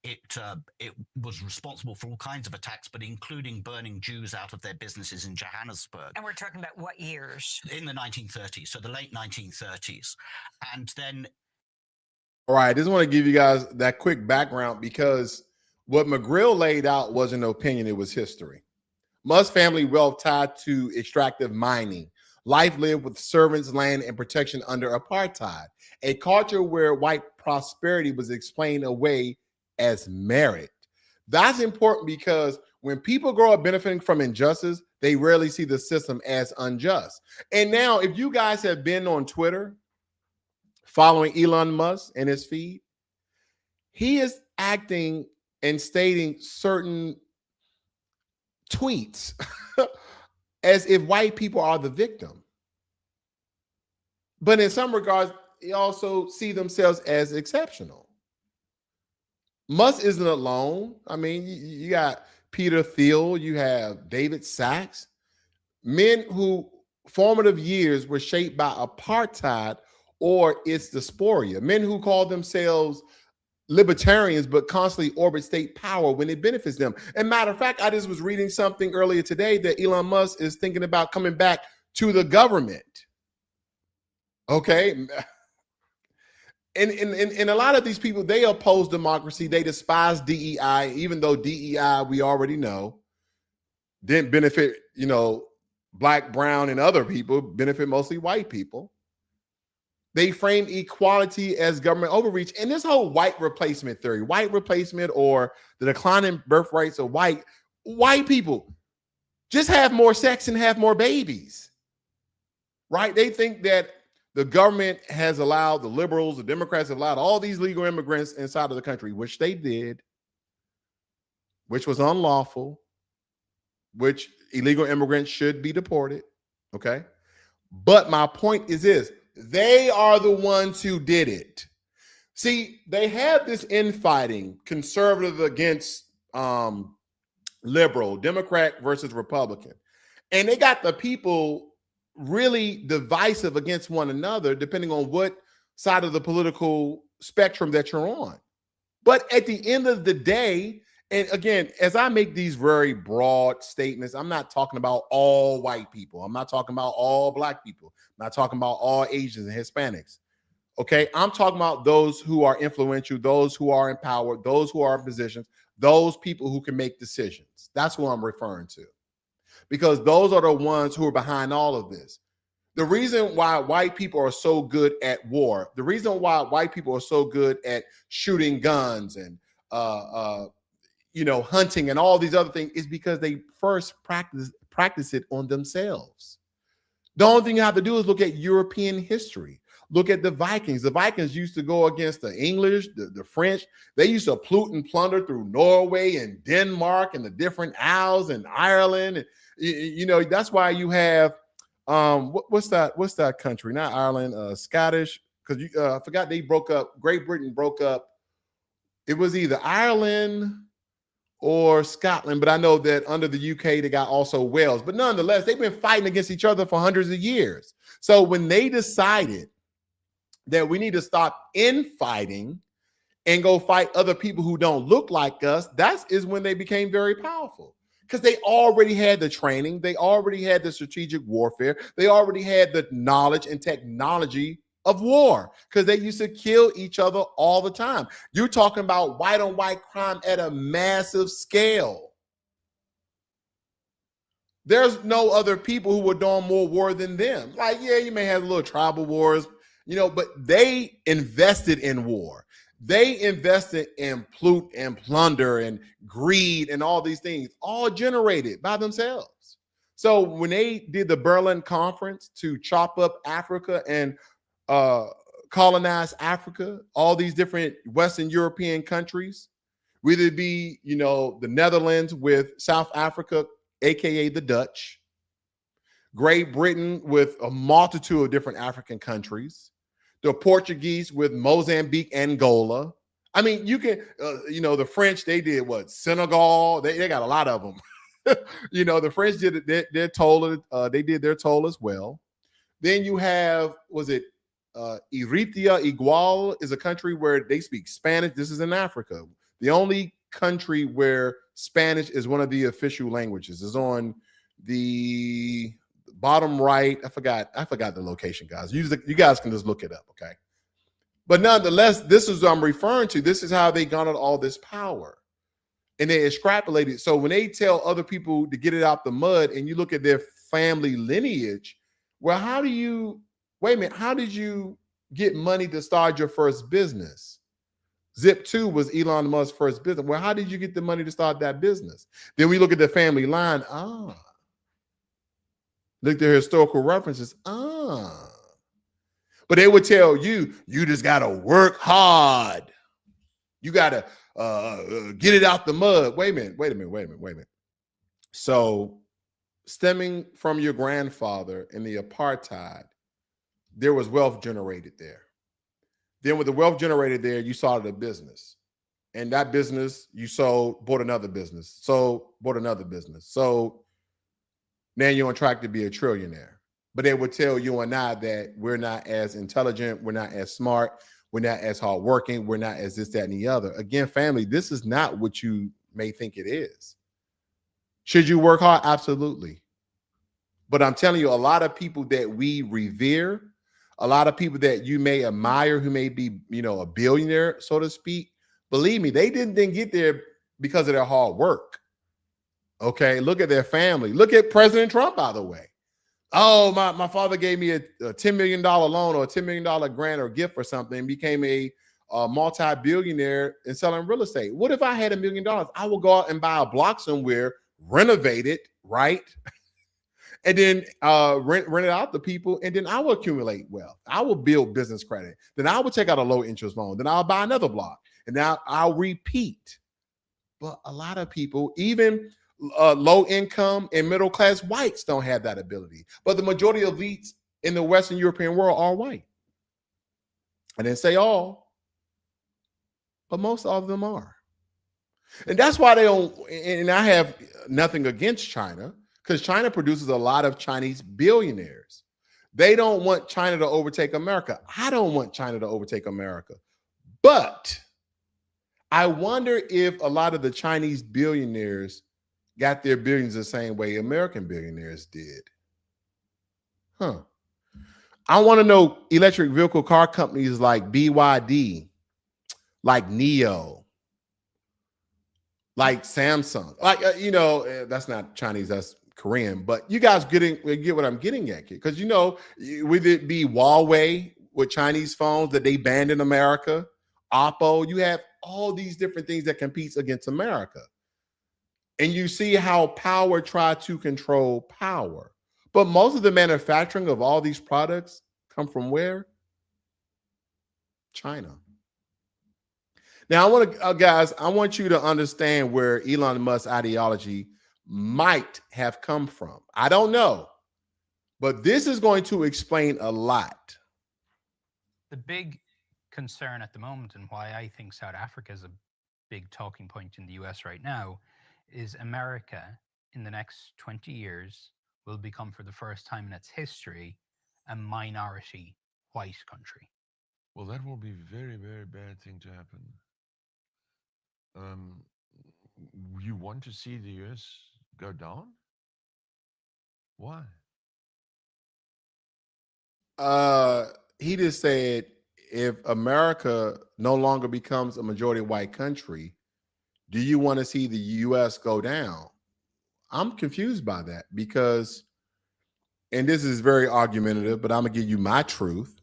It was responsible for all kinds of attacks, but including burning Jews out of their businesses in Johannesburg. And we're talking about what years? In the 1930s, so the late 1930s. And then... All right, I just want to give you guys that quick background because what McGrill laid out wasn't an opinion, it was history. Musk family wealth tied to extractive mining. Life lived with servants, land, and protection under apartheid. A culture where white prosperity was explained away as merit. That's important because when people grow up benefiting from injustice, they rarely see the system as unjust. And now, if you guys have been on Twitter following Elon Musk and his feed, he is acting and stating certain tweets as if white people are the victim. But in some regards, they also see themselves as exceptional. Musk isn't alone. I mean, you got Peter Thiel, you have David Sachs, men who formative years were shaped by apartheid or its dysphoria, men who call themselves libertarians but constantly orbit state power when it benefits them. And matter of fact, I just was reading something earlier today that Elon Musk is thinking about coming back to the government. Okay. And a lot of these people, they oppose democracy. They despise DEI, even though DEI, we already know, didn't benefit, black, brown, and other people, benefit mostly white people. They frame equality as government overreach. And this whole white replacement theory, white replacement or the declining birth rates of white people, just have more sex and have more babies, right? They think that the government has allowed the liberals, the Democrats have allowed all these legal immigrants inside of the country, which they did, which was unlawful, which illegal immigrants should be deported. Okay. But my point is this, they are the ones who did it. See, they have this infighting, conservative against liberal, Democrat versus Republican. And they got the people really divisive against one another, depending on what side of the political spectrum that you're on. But at the end of the day, and again, as I make these very broad statements, I'm not talking about all white people. I'm not talking about all black people. I'm not talking about all Asians and Hispanics. Okay, I'm talking about those who are influential, those who are in power, those who are in positions, those people who can make decisions. That's who I'm referring to. Because those are the ones who are behind all of this. The reason why white people are so good at war, the reason why white people are so good at shooting guns and hunting and all these other things is because they first practice it on themselves. The only thing you have to do is look at European history. Look at the Vikings. The Vikings used to go against the English, the French. They used to loot and plunder through Norway and Denmark and the different Isles and Ireland. And, that's why you have what's that country? Not Ireland, Scottish. Because I forgot they broke up. Great Britain broke up. It was either Ireland or Scotland, but I know that under the UK they got also Wales. But nonetheless, they've been fighting against each other for hundreds of years. So when they decided that we need to stop infighting and go fight other people who don't look like us, that is when they became very powerful. Because they already had the training, they already had the strategic warfare, they already had the knowledge and technology of war, because they used to kill each other all the time. You're talking about white on white crime at a massive scale. There's no other people who were doing more war than them. Like, yeah, you may have little tribal wars, but they invested in war. They invested in loot and plunder and greed and all these things, all generated by themselves. So when they did the Berlin Conference to chop up Africa and colonize Africa, all these different Western European countries, whether it be, the Netherlands with South Africa, aka the Dutch, Great Britain with a multitude of different African countries, the Portuguese with Mozambique, Angola. I mean, you can, the French, they did what? Senegal, they got a lot of them. The French did their toll, they did their toll as well. Then you have, Eritrea Igual is a country where they speak Spanish. This is in Africa. The only country where Spanish is one of the official languages is on the bottom right. I forgot the location, guys. You guys can just look it up, okay? But nonetheless, this is what I'm referring to. This is how they garnered all this power. And they extrapolated. So when they tell other people to get it out the mud and you look at their family lineage, well, how did you get money to start your first business? Zip2 was Elon Musk's first business. Well, how did you get the money to start that business? Then we look at the family line. Look at their historical references. But they would tell you, you just got to work hard. You got to get it out the mud. Wait a minute. So stemming from your grandfather in the apartheid, there was wealth generated there. Then with the wealth generated there, you started a business. And that business, you bought another business. So bought another business. So now you're on track to be a trillionaire. But they would tell you and I that we're not as intelligent, we're not as smart, we're not as hardworking, we're not as this, that, and the other. Again, family, this is not what you may think it is. Should you work hard? Absolutely. But I'm telling you, a lot of people that we revere, a lot of people that you may admire who may be, a billionaire, so to speak, believe me, they didn't get there because of their hard work. Okay, look at their family. Look at President Trump, by the way. Oh, my father gave me a $10 million loan or a $10 million grant or gift or something, became a multi-billionaire in selling real estate. What if I had $1 million? I will go out and buy a block somewhere, renovate it, right? And then rent it out to people, and then I will accumulate wealth. I will build business credit. Then I will take out a low interest loan. Then I'll buy another block, and now I'll repeat. But a lot of people, even low income and middle class whites, don't have that ability. But the majority of elites in the Western European world are white. I didn't say all, but most of them are. And that's why they don't, and I have nothing against China, because China produces a lot of Chinese billionaires. They don't want China to overtake America. I don't want China to overtake America. But I wonder if a lot of the Chinese billionaires got their billions the same way American billionaires did. I want to know electric vehicle car companies like BYD, like NIO, like Samsung, like, that's not Chinese, that's Korean, but you guys get what I'm getting at here. Because, would it be Huawei with Chinese phones that they banned in America, Oppo, you have all these different things that competes against America. And you see how power tried to control power. But most of the manufacturing of all these products come from where? China. Now, I want you to understand where Elon Musk's ideology might have come from. I don't know, but this is going to explain a lot. The big concern at the moment, and why I think South Africa is a big talking point in the US right now, is America in the next 20 years will become, for the first time in its history, a minority white country. Well, that will be a very, very bad thing to happen. You want to see the US go down? Why? He just said if America no longer becomes a majority white country, do you want to see the US go down? I'm confused by that because, and this is very argumentative, but I'm going to give you my truth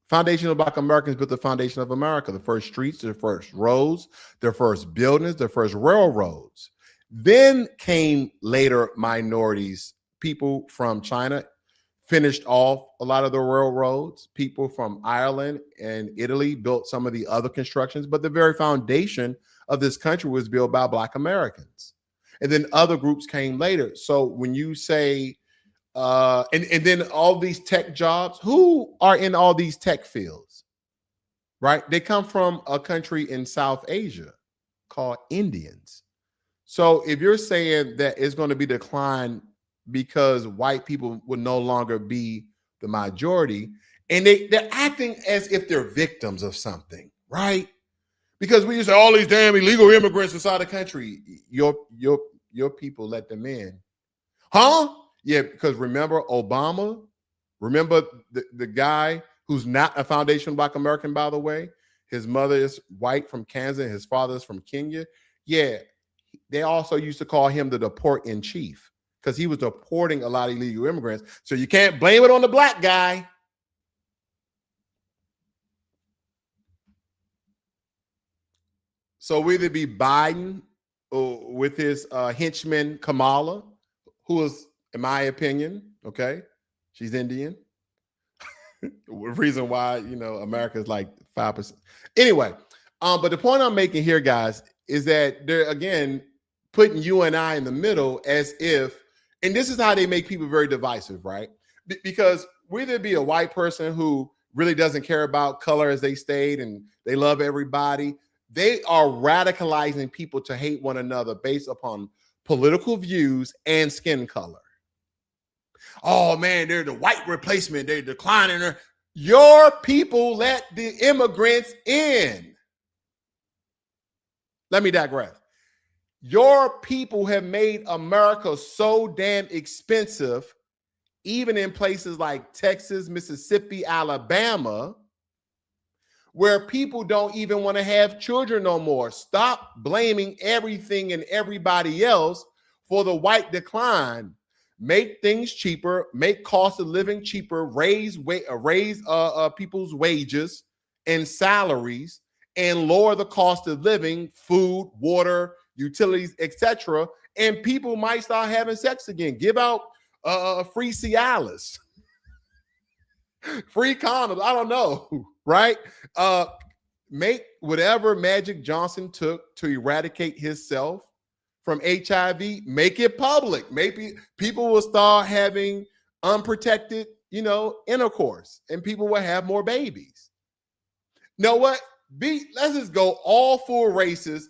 Foundation of Black Americans built the foundation of America, the first streets, the first roads, the first buildings, the first railroads. Then came later minorities, people from China finished off a lot of the railroads. People from Ireland and Italy built some of the other constructions, but the very foundation of this country was built by Black Americans. And then other groups came later. So when you say, and then all these tech jobs, who are in all these tech fields, right? They come from a country in South Asia called Indians. So if you're saying that it's going to be decline because white people will no longer be the majority, and they're acting as if they're victims of something, right? Because we use all these damn illegal immigrants inside the country. Your people let them in. Huh? Yeah, because remember Obama? Remember the guy who's not a foundational Black American, by the way? His mother is white from Kansas, and his father is from Kenya. Yeah, they also used to call him the deport in chief because he was deporting a lot of illegal immigrants. So you can't blame it on the black guy. So whether it be Biden or with his henchman Kamala, who is, in my opinion, okay, she's Indian. Reason why, America is like 5%. Anyway, but the point I'm making here, guys, is that they're, again, putting you and I in the middle as if, and this is how they make people very divisive, right? Because whether it be a white person who really doesn't care about color as they state and they love everybody, they are radicalizing people to hate one another based upon political views and skin color. Oh man, they're the white replacement. They're declining. Your people let the immigrants in. Let me digress. Your people have made America so damn expensive, even in places like Texas, Mississippi, Alabama, where people don't even want to have children no more. Stop blaming everything and everybody else for the white decline. Make things cheaper, make cost of living cheaper, raise people's wages and salaries, and lower the cost of living, food, water, utilities, etc. And people might start having sex again. Give out free Cialis, free condoms. I don't know, right? Make whatever Magic Johnson took to eradicate himself from HIV, make it public. Maybe people will start having unprotected, intercourse, and people will have more babies. You know what? Let's just go all full races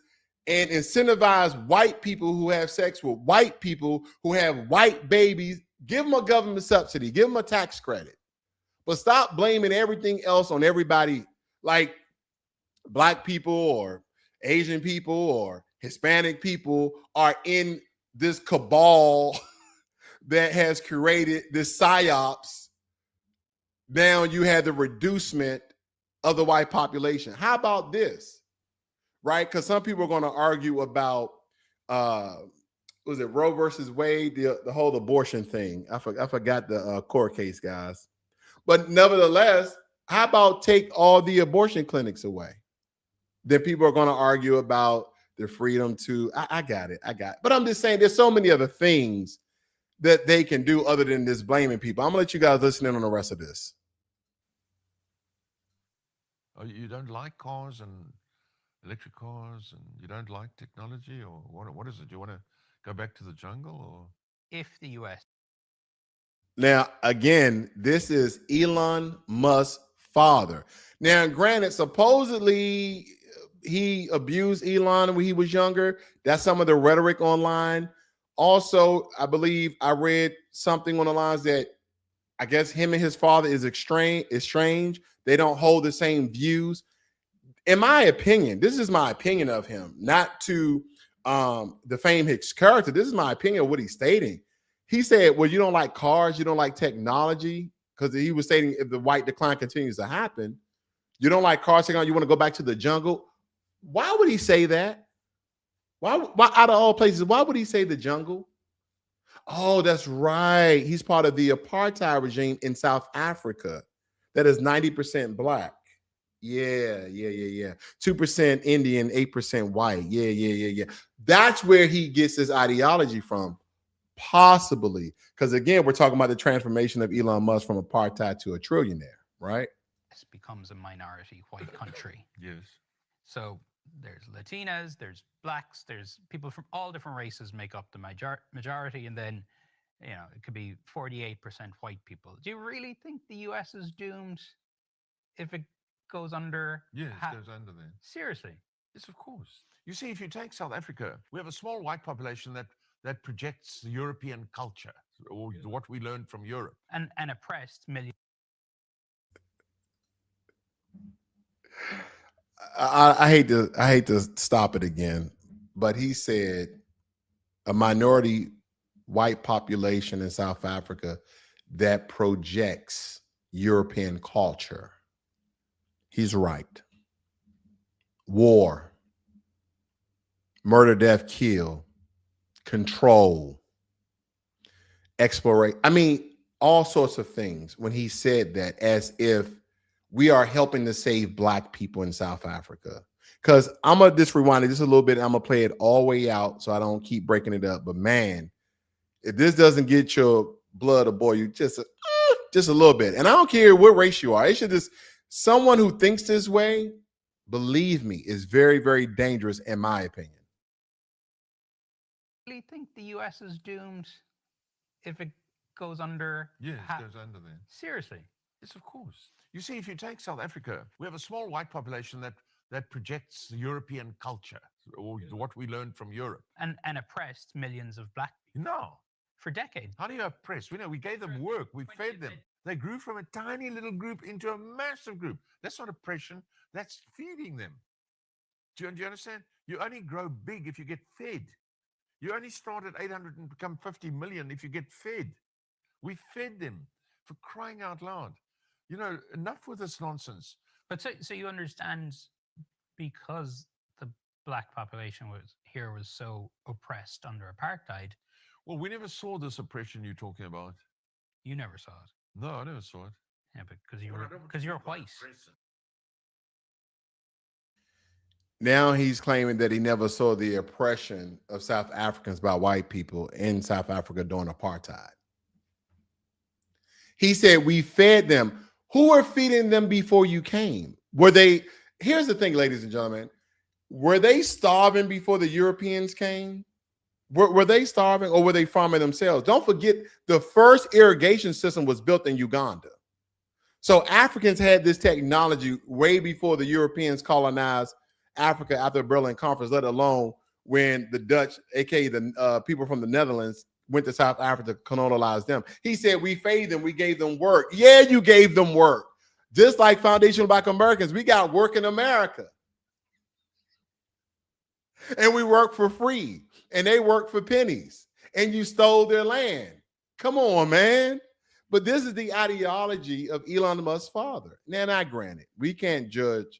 and incentivize white people who have sex with white people who have white babies. Give them a government subsidy, give them a tax credit, but stop blaming everything else on everybody, like Black people or Asian people or Hispanic people are in this cabal that has created this psyops. Now you have the reducement of the white population. How about this? Right? Because some people are going to argue about was it Roe versus Wade, the whole abortion thing. I forgot the court case, guys. But nevertheless, how about take all the abortion clinics away? Then people are going to argue about the freedom to, I got it. But I'm just saying there's so many other things that they can do other than this blaming people. I'm gonna let you guys listen in on the rest of this. Oh, you don't like cars and electric cars, and you don't like technology, or what is it? You want to go back to the jungle, or? If the U.S. Now, again, this is Elon Musk's father. Now, granted, supposedly he abused Elon when he was younger. That's some of the rhetoric online. Also, I believe I read something on the lines that I guess him and his father is estranged. They don't hold the same views. In my opinion, this is my opinion of him, not to defame his character. This is my opinion of what he's stating. He said, well, you don't like cars, you don't like technology, because he was stating if the white decline continues to happen, you don't like cars, you want to go back to the jungle. Why would he say that? Why out of all places, why would he say the jungle? Oh, that's right. He's part of the apartheid regime in South Africa. that is 90% black. Yeah. 2% Indian, 8% white. Yeah. That's where he gets his ideology from, possibly. Because again, we're talking about the transformation of Elon Musk from apartheid to a trillionaire, right? This becomes a minority white country. Yes. So there's Latinas, there's blacks, there's people from all different races make up the majority, and then it could be 48% white people. Do you really think the US is doomed if it goes under? Yes, it goes under there. Seriously? Yes, of course. You see, if you take South Africa, we have a small white population that projects the European culture, or what we learned from Europe. And oppressed millions. I hate to stop it again, but he said a minority white population in South Africa that projects European culture. He's right. War, murder, death, kill, control, exploration. I mean, all sorts of things when he said that, as if we are helping to save black people in South Africa. Because I'm going to just rewind it just a little bit. I'm going to play it all the way out so I don't keep breaking it up. But man, if this doesn't get your blood to boil, you just a little bit. And I don't care what race you are. It should just, someone who thinks this way, believe me, is very, very dangerous in my opinion. Do you think the US is doomed if it goes under? Yes, it goes under there. Seriously? Yes, of course. You see, if you take South Africa, we have a small white population that projects the European culture, or what we learned from Europe. And oppressed millions of black people. No. For decades. How do you oppress? We gave them work. We fed them. They grew from a tiny little group into a massive group. That's not oppression. That's feeding them. Do you understand? You only grow big if you get fed. You only start at 800 and become 50 million if you get fed. We fed them, for crying out loud. Enough with this nonsense. But so you understand, because the black population was so oppressed under apartheid. Well, we never saw this oppression you're talking about. You never saw it. No, I never saw it. Yeah, but because you're white. Now he's claiming that he never saw the oppression of South Africans by white people in South Africa during apartheid. He said, we fed them. Who were feeding them before you came? Here's the thing, ladies and gentlemen, were they starving before the Europeans came? Were they starving, or were they farming themselves? Don't forget, the first irrigation system was built in Uganda. So Africans had this technology way before the Europeans colonized Africa after the Berlin Conference, let alone when the Dutch, aka the people from the Netherlands, went to South Africa to colonize them. He said, we fed them, we gave them work. Yeah, you gave them work. Just like Foundation Black Americans, we got work in America. And we work for free. And they work for pennies. And you stole their land. Come on, man. But this is the ideology of Elon Musk's father. Now, granted, we can't judge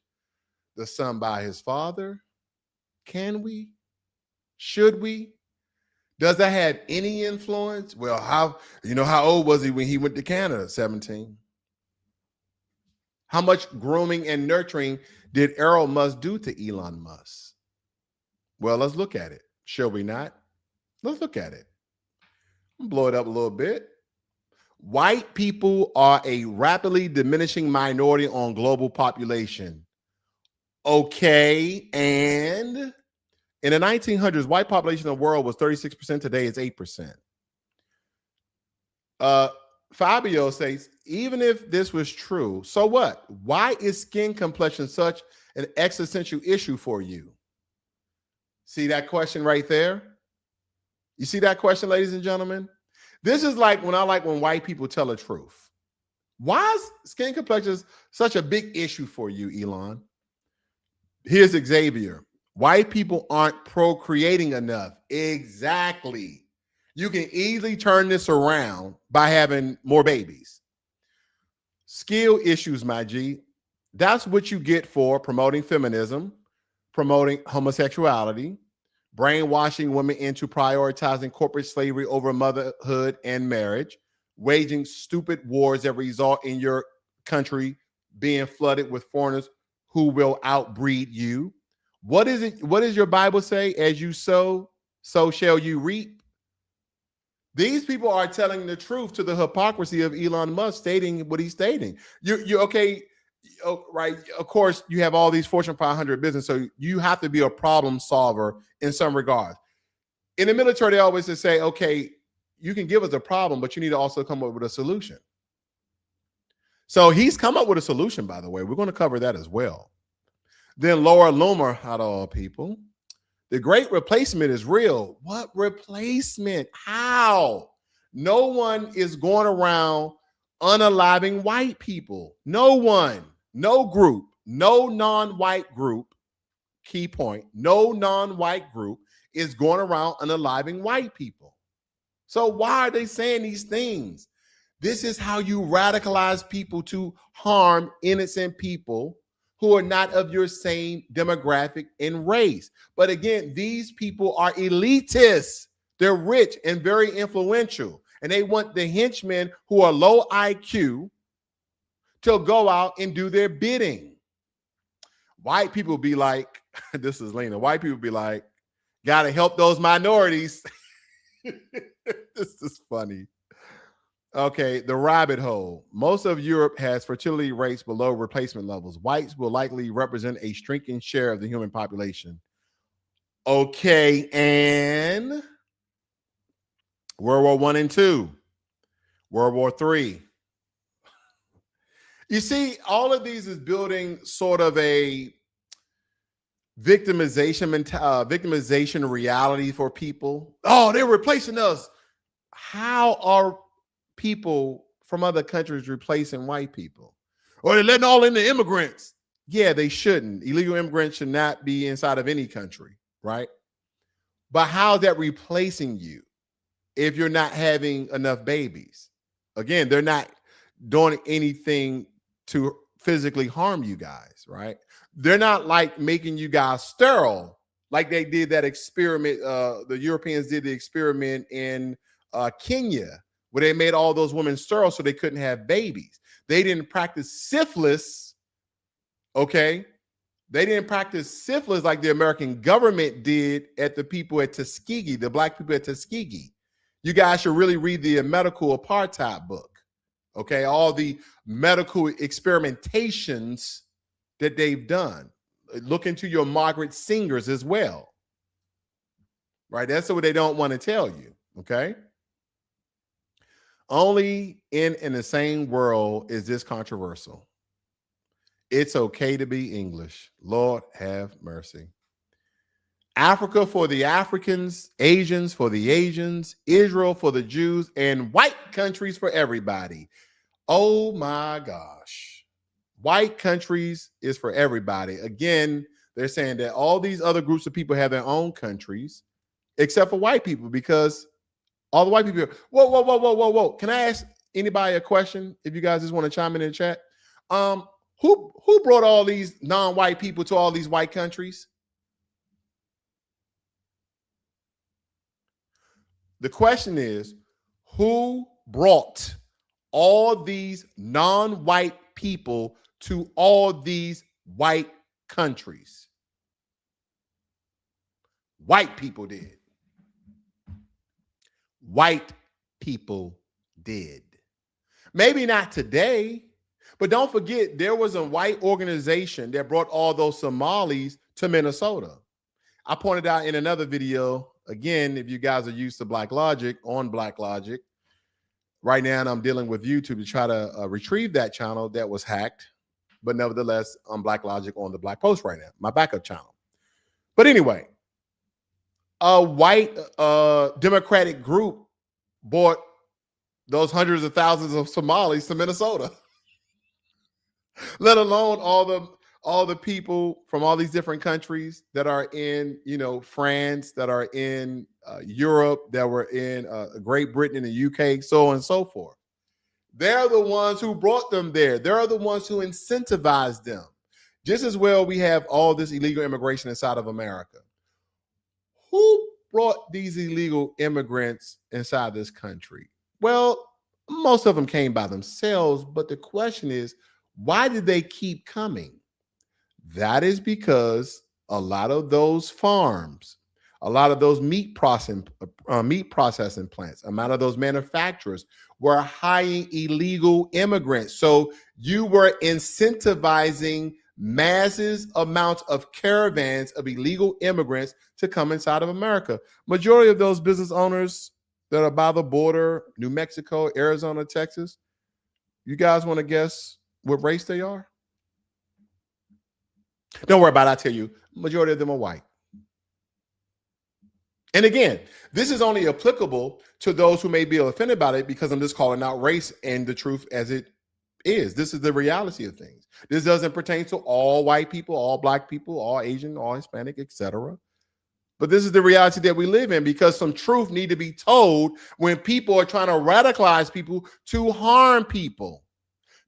the son by his father. Can we? Should we? Does that have any influence? Well, how old was he when he went to Canada? 17. How much grooming and nurturing did Elon Musk do to Elon Musk? Well, let's look at it. Shall we not? Let's look at it. Blow it up a little bit. White people are a rapidly diminishing minority on global population. Okay, and in the 1900s, white population of the world was 36%. Today it's 8%. Fabio says, even if this was true, so what? Why is skin complexion such an existential issue for you? See that question right there? You see that question, ladies and gentlemen? This is like when white people tell the truth. Why is skin complexion such a big issue for you, Elon? Here's Xavier. White people aren't procreating enough. Exactly. You can easily turn this around by having more babies. Skill issues, my G. That's what you get for promoting feminism, promoting homosexuality, brainwashing women into prioritizing corporate slavery over motherhood and marriage, waging stupid wars that result in your country being flooded with foreigners who will outbreed you. What is it? What does your Bible say? As you sow, so shall you reap. These people are telling the truth to the hypocrisy of Elon Musk stating what he's stating. You okay, right? Of course, you have all these Fortune 500 business, so you have to be a problem solver in some regards. In the military, they always just say, okay, you can give us a problem, but you need to also come up with a solution. So he's come up with a solution, by the way. We're going to cover that as well. Then Laura Loomer, out of all people, the great replacement is real. What replacement? How? No one is going around unaliving white people. No one, no group, no non-white group, key point, no non-white group is going around unaliving white people. So why are they saying these things? This is how you radicalize people to harm innocent people who are not of your same demographic and race. But again, these people are elitists. They're rich and very influential. And they want the henchmen who are low IQ to go out and do their bidding. White people be like, this is Lena, white people be like, gotta help those minorities. This is funny. Okay, the rabbit hole. Most of Europe has fertility rates below replacement levels. Whites will likely represent a shrinking share of the human population. Okay, and World War I and II, World War III. You see, all of these is building sort of a victimization reality for people. Oh, they're replacing us. How are people from other countries replacing white people? Or they're letting all in the immigrants. Yeah, they shouldn't. Illegal immigrants should not be inside of any country, right? But how's that replacing you if you're not having enough babies? Again, they're not doing anything to physically harm you guys, right? They're not like making you guys sterile like they did that experiment. The Europeans did the experiment in Kenya, where they made all those women sterile so they couldn't have babies. They didn't practice syphilis, okay? They didn't practice syphilis like the American government did at the people at Tuskegee, the black people at Tuskegee. You guys should really read the medical apartheid book, okay? All the medical experimentations that they've done. Look into your Margaret Singers as well, right? That's what they don't want to tell you, okay? Only in the same world is this controversial. It's okay to be English. Lord have mercy. Africa for the Africans, Asians for the Asians, Israel for the Jews, and white countries for everybody. Oh my gosh. White countries is for everybody. Again, they're saying that all these other groups of people have their own countries, except for white people, because all the white people, whoa. Can I ask anybody a question? If you guys just want to chime in the chat. Who brought all these non-white people to all these white countries? The question is, who brought all these non-white people to all these white countries? White people did. White people did. Maybe not today, but don't forget there was a white organization that brought all those Somalis to Minnesota. I pointed out in another video, again, if you guys are used to Blacklogic, on Blacklogic, right now I'm dealing with YouTube to try to retrieve that channel that was hacked, but nevertheless, I'm Blacklogic on the Black Post right now, my backup channel. But anyway, a white Democratic group brought those hundreds of thousands of Somalis to Minnesota, let alone all the people from all these different countries that are in, France, that are in Europe, that were in Great Britain and the UK, so on and so forth. They're the ones who brought them there. They're the ones who incentivized them. Just as well, we have all this illegal immigration inside of America. Who brought these illegal immigrants inside this country? Well, most of them came by themselves, but the question is, Why did they keep coming? That is because a lot of those farms, a lot of those meat processing plants, a lot of those manufacturers were hiring illegal immigrants. So you were incentivizing massive amounts of caravans of illegal immigrants to come inside of America. Majority of those business owners that are by the border, New Mexico, Arizona, Texas, you guys want to guess what race they are? Don't worry about it. I'll tell you. Majority of them are white. And again, this is only applicable to those who may be offended by it because I'm just calling out race and the truth as it is. This is the reality of things. This doesn't pertain to all white people, all black people, all Asian, all Hispanic, etc. But this is the reality that we live in because some truth need to be told when people are trying to radicalize people to harm people.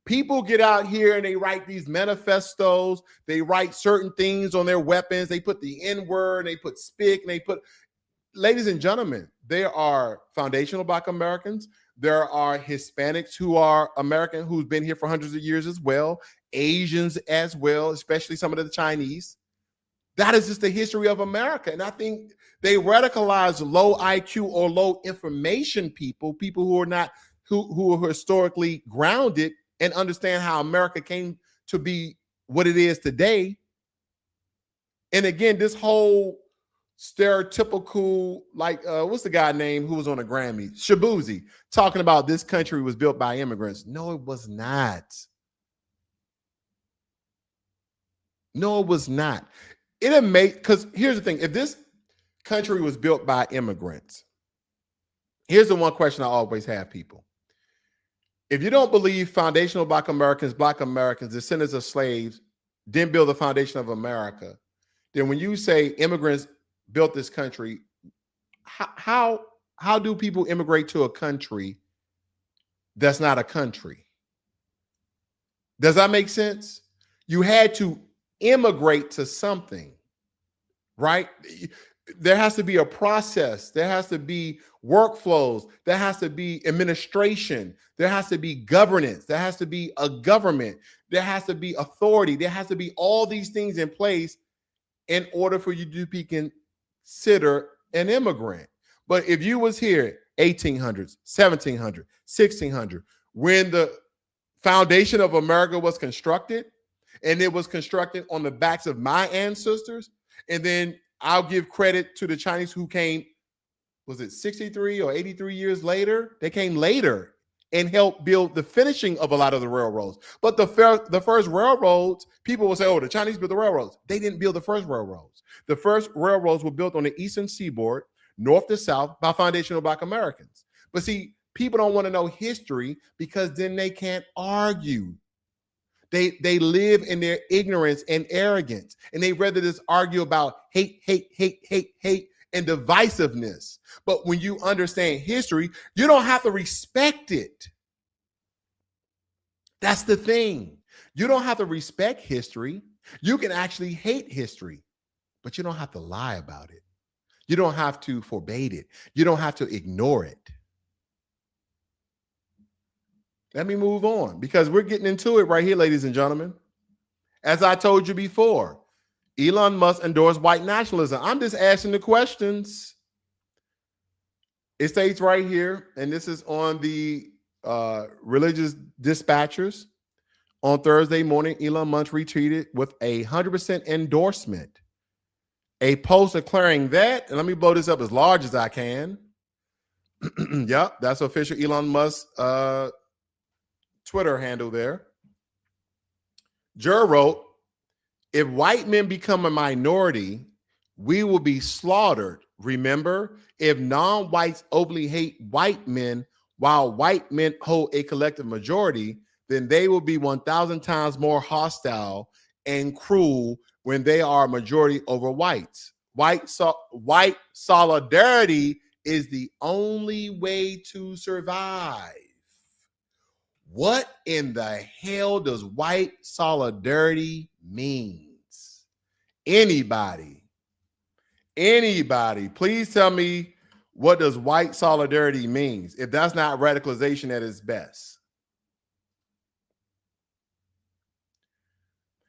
People get out here and they write these manifestos. They write certain things on their weapons. They put the N-word, they put spick, and they put, ladies and gentlemen, there are foundational Black Americans. There are Hispanics who are American, who's been here for hundreds of years as well. Asians as well, especially some of the Chinese. That is just the history of America. And I think they radicalize low IQ or low information people who are not, who are historically grounded and understand how America came to be what it is today. And again, this whole stereotypical, like, what's the guy name who was on a Grammy? Shabuzi, talking about this country was built by immigrants. No, it was not. No, it was not. It'll make, because here's the thing. If this country was built by immigrants, here's the one question I always have people. If you don't believe foundational Black Americans, descendants of slaves, didn't build the foundation of America, then when you say immigrants built this country, how do people immigrate to a country that's not a country? Does that make sense? You had to immigrate to something, right? There has to be a process. There has to be workflows. There has to be administration. There has to be governance. There has to be a government. There has to be authority. There has to be all these things in place in order for you to be considered an immigrant. But if you was here 1800s, 1700s, 1600, when the foundation of America was constructed, and it was constructed on the backs of my ancestors, and then I'll give credit to the Chinese who came, was it 63 or 83 years later? They came later and helped build the finishing of a lot of the railroads. But the first railroads, people will say, oh, the Chinese built the railroads. They didn't build the first railroads. The first railroads were built on the eastern seaboard, north to south, by foundational Black Americans. But see, people don't want to know history because then they can't argue. They live in their ignorance and arrogance, and they rather just argue about hate, and divisiveness. But when you understand history, you don't have to respect it. That's the thing. You don't have to respect history. You can actually hate history, but you don't have to lie about it. You don't have to forbade it. You don't have to ignore it. Let me move on because we're getting into it right here, ladies and gentlemen. As I told you before, Elon Musk endorsed white nationalism. I'm just asking the questions. It states right here, and this is on the religious dispatchers. On Thursday morning, Elon Musk retweeted with a 100% endorsement, a post declaring that, and let me blow this up as large as I can. Yep, that's official Elon Musk Twitter handle there. Jur wrote, if white men become a minority, we will be slaughtered. Remember, if non-whites openly hate white men while white men hold a collective majority, then they will be 1,000 times more hostile and cruel when they are majority over whites. White solidarity is the only way to survive. What in the hell does white solidarity means? Anybody, please tell me what does white solidarity means if that's not radicalization at its best.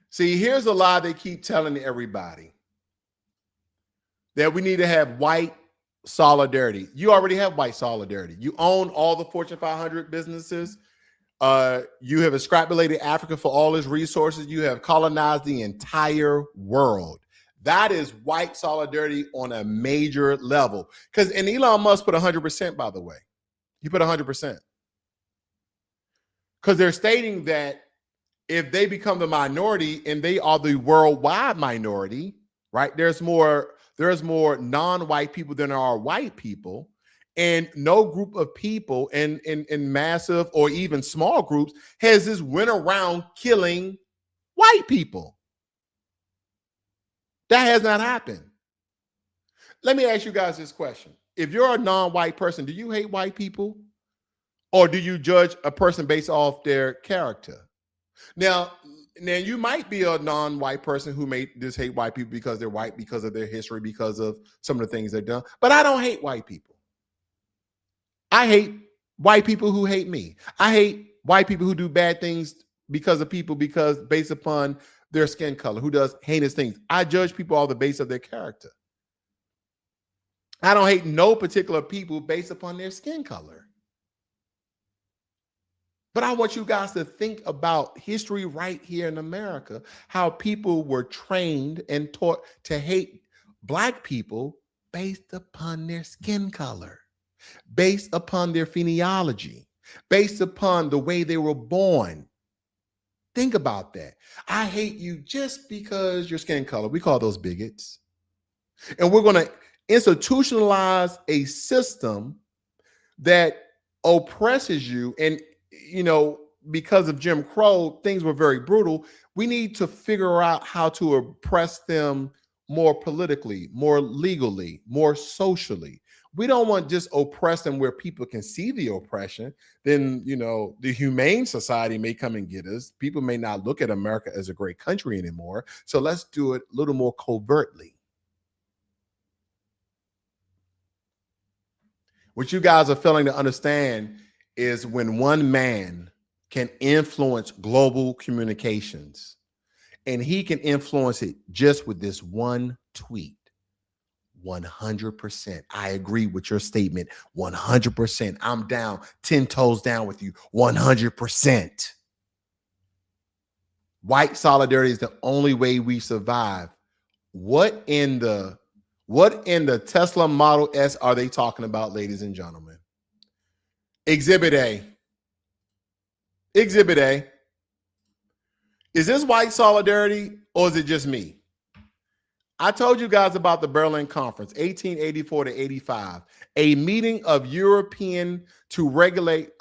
See, here's a lie they keep telling everybody, that we need to have white solidarity. You already have white solidarity. You own all the Fortune 500 businesses. You have extrapolated Africa for all its resources. You have colonized the entire world. That is white solidarity on a major level. And Elon Musk put 100%, by the way. He put 100%. Because they're stating that if they become the minority and they are the worldwide minority, right? There's more non-white people than there are white people. And no group of people in massive or even small groups has this went around killing white people. That has not happened. Let me ask you guys this question. If you're a non-white person, do you hate white people? Or do you judge a person based off their character? Now you might be a non-white person who may just hate white people because they're white, because of their history, because of some of the things they've done. But I don't hate white people. I hate white people who hate me. I hate white people who do bad things because based upon their skin color, who does heinous things. I judge people on the basis of their character. I don't hate no particular people based upon their skin color. But I want you guys to think about history right here in America, how people were trained and taught to hate Black people based upon their skin color, based upon their genealogy, based upon the way they were born. Think about that. I hate you just because your skin color. We call those bigots. And we're going to institutionalize a system that oppresses you. And because of Jim Crow, things were very brutal. We need to figure out how to oppress them more politically, more legally, more socially. We don't want to just oppress them where people can see the oppression. Then, the humane society may come and get us. People may not look at America as a great country anymore. So let's do it a little more covertly. What you guys are failing to understand is when one man can influence global communications, and he can influence it just with this one tweet. 100%. I agree with your statement. 100%. I'm down, 10 toes down with you. 100%. White solidarity is the only way we survive. What in the Tesla Model S are they talking about, ladies and gentlemen? Exhibit A. Exhibit A. Is this white solidarity or is it just me? I told you guys about the Berlin Conference, 1884 to 85, a meeting of Europeans to regulate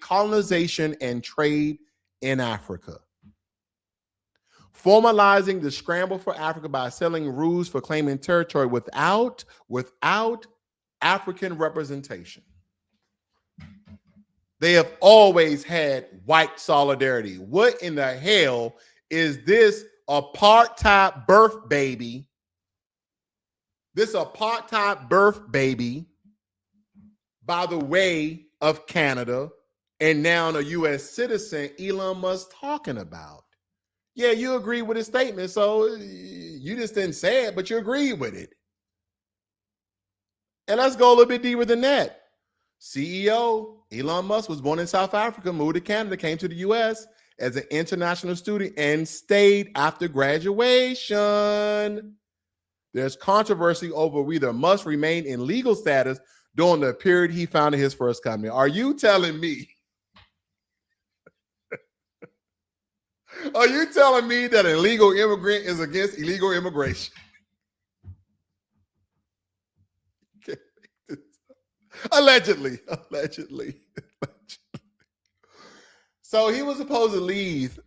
colonization and trade in Africa, formalizing the scramble for Africa by selling rules for claiming territory without African representation. They have always had white solidarity. What in the hell is this apartheid birth baby? This apartheid birth baby by the way of Canada and now a U.S. citizen, Elon Musk, talking about? Yeah, you agree with his statement, so you just didn't say it, but you agreed with it. And let's go a little bit deeper than that. CEO Elon Musk was born in South Africa, moved to Canada, came to the U.S. as an international student, and stayed after graduation. There's controversy over whether Musk remained in legal status during the period he founded his first company. Are you telling me? Are you telling me that an illegal immigrant is against illegal immigration? Allegedly. So he was supposed to leave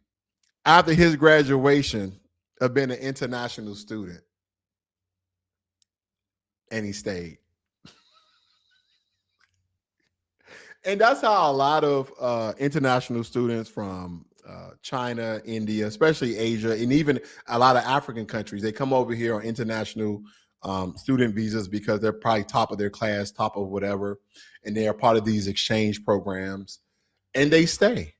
after his graduation of being an international student. And he stayed. And that's how a lot of international students from China, India, especially Asia, and even a lot of African countries, they come over here on international student visas because they're probably top of their class, top of whatever, and they are part of these exchange programs, and they stay.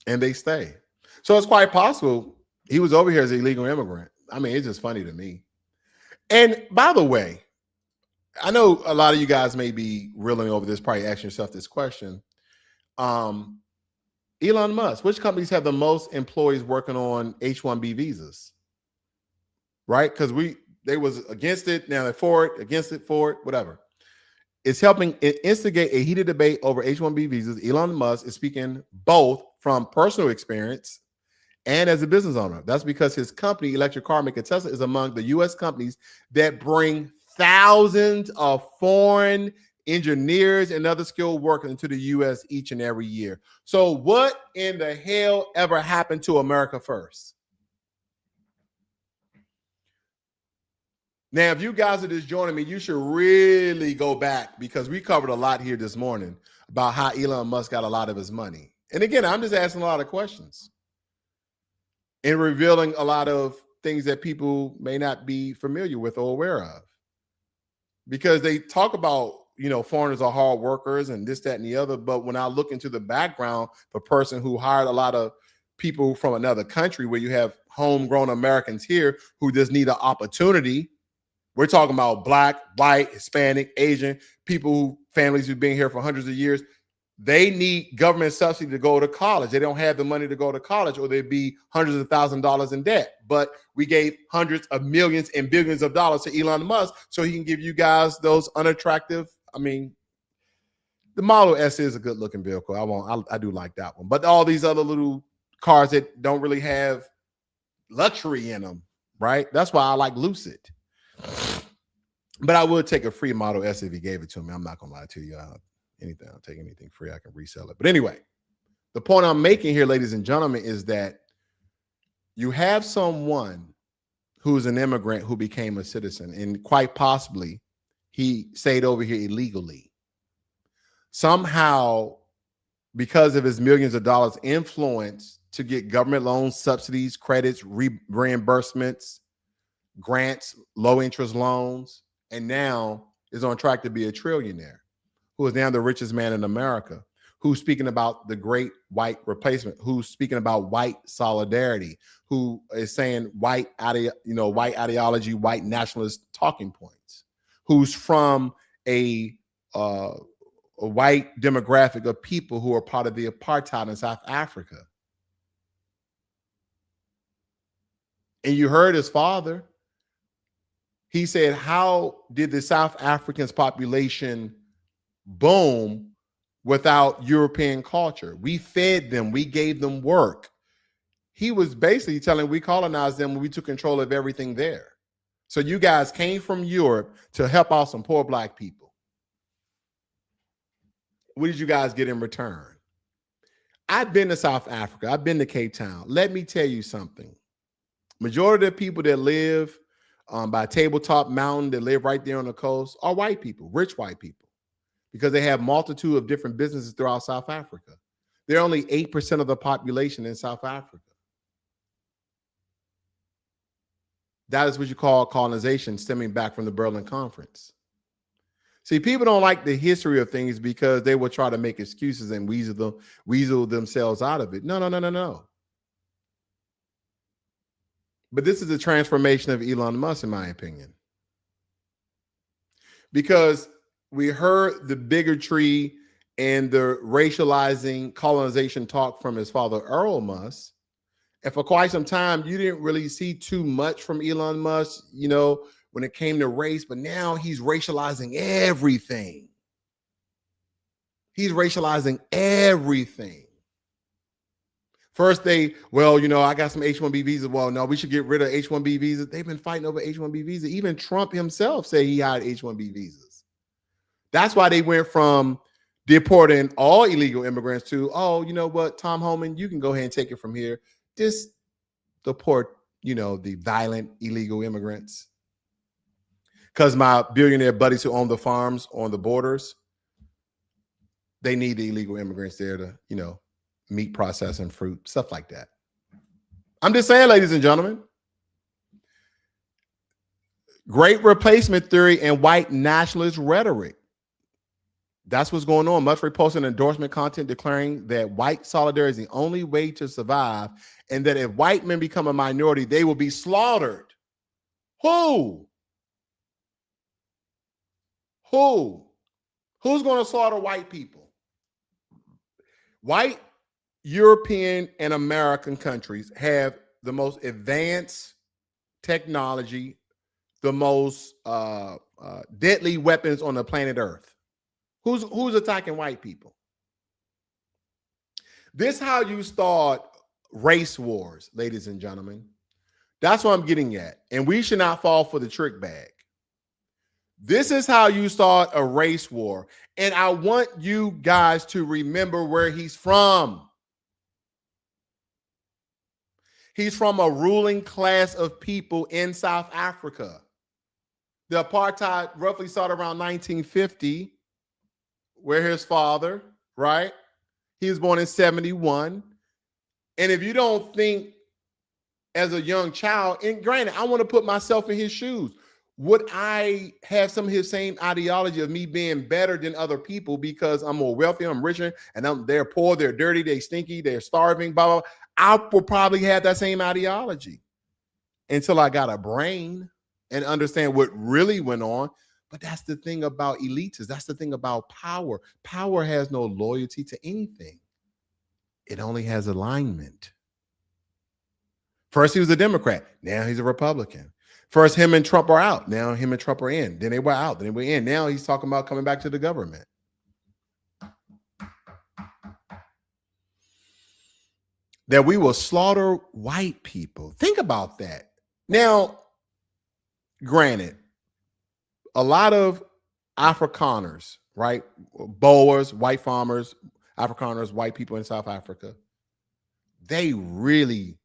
and they stay. So it's quite possible he was over here as an illegal immigrant. I mean, it's just funny to me. And by the way, I know a lot of you guys may be reeling over this, probably asking yourself this question. Elon Musk, which companies have the most employees working on H-1B visas? Right? Because they was against it, now they're for it, against it, for it, whatever. It's helping instigate a heated debate over H-1B visas. Elon Musk is speaking both from personal experience and as a business owner. That's because his company, electric car maker Tesla, is among the U.S. companies that bring thousands of foreign engineers and other skilled workers into the U.S. each and every year. So what in the hell ever happened to America first? Now, if you guys are just joining me, you should really go back because we covered a lot here this morning about how Elon Musk got a lot of his money. And again, I'm just asking a lot of questions and revealing a lot of things that people may not be familiar with or aware of. Because they talk about, foreigners are hard workers and this, that, and the other. But when I look into the background, the person who hired a lot of people from another country where you have homegrown Americans here who just need an opportunity. We're talking about Black, white, Hispanic, Asian, families who've been here for hundreds of years. They need government subsidy to go to college. They don't have the money to go to college or they'd be hundreds of thousands of dollars in debt. But we gave hundreds of millions and billions of dollars to Elon Musk so he can give you guys those unattractive. I mean, the Model S is a good looking vehicle. I do like that one. But all these other little cars that don't really have luxury in them, right? That's why I like Lucid. But I would take a free Model S if he gave it to me. I'm not going to lie to you. I'll take anything free. I can resell it. But anyway, the point I'm making here, ladies and gentlemen, is that you have someone who's an immigrant who became a citizen, and quite possibly he stayed over here illegally. Somehow, because of his millions of dollars influence to get government loans, subsidies, credits, reimbursements, grants, low interest loans, and now is on track to be a trillionaire, who is now the richest man in America, who's speaking about the great white replacement, who's speaking about white solidarity, who is saying white ideology, white nationalist talking points, who's from a white demographic of people who are part of the apartheid in South Africa. And you heard his father. He said, how did the South Africans population boom without European culture? We fed them. We gave them work. He was basically telling we colonized them when we took control of everything there. So you guys came from Europe to help out some poor Black people. What did you guys get in return? I've been to South Africa. I've been to Cape Town. Let me tell you something. Majority of the people that live by Tabletop Mountain, that live right there on the coast, are white people, rich white people, because they have multitude of different businesses throughout South Africa. They're only 8% of the population in South Africa. That is what you call colonization, stemming back from the Berlin Conference. See, people don't like the history of things because they will try to make excuses and weasel themselves out of it. No. But this is a transformation of Elon Musk, in my opinion. Because we heard the bigotry and the racializing colonization talk from his father, Earl Musk. And for quite some time, you didn't really see too much from Elon Musk, when it came to race. But now he's racializing everything. He's racializing everything. First, I got some H-1B visas. Well, no, we should get rid of H-1B visas. They've been fighting over H-1B visas. Even Trump himself said he had H-1B visas. That's why they went from deporting all illegal immigrants to, you know what, Tom Homan, you can go ahead and take it from here. Just deport, the violent illegal immigrants. Because my billionaire buddies who own the farms on the borders, they need the illegal immigrants there to, meat processing, fruit, stuff like that. I'm just saying, ladies and gentlemen, great replacement theory and white nationalist rhetoric. That's what's going on. Musk reposted endorsement content declaring that white solidarity is the only way to survive, and that if white men become a minority, they will be slaughtered. Who? Who's going to slaughter white people? White European and American countries have the most advanced technology, the most deadly weapons on the planet Earth. Who's attacking white people? This is how you start race wars, ladies and gentlemen. That's what I'm getting at. And we should not fall for the trick bag. This is how you start a race war. And I want you guys to remember where he's from. He's from a ruling class of people in South Africa. The apartheid roughly started around 1950, where his father, right? He was born in 71. And if you don't think as a young child, and granted, I want to put myself in his shoes. Would I have some of his same ideology of me being better than other people because I'm more wealthy, I'm richer, and they're poor, they're dirty, they're stinky, they're starving, blah, blah, blah. I will probably have that same ideology until I got a brain and understand what really went on. But that's the thing about elites. That's the thing about power. Power has no loyalty to anything. It only has alignment. First, he was a Democrat. Now he's a Republican. First, him and Trump are out. Now him and Trump are in. Then they were out. Then they were in. Now he's talking about coming back to the government. That we will slaughter white people. Think about that. Now, granted, a lot of Afrikaners, right? Boers, white farmers, Afrikaners, white people in South Africa, they really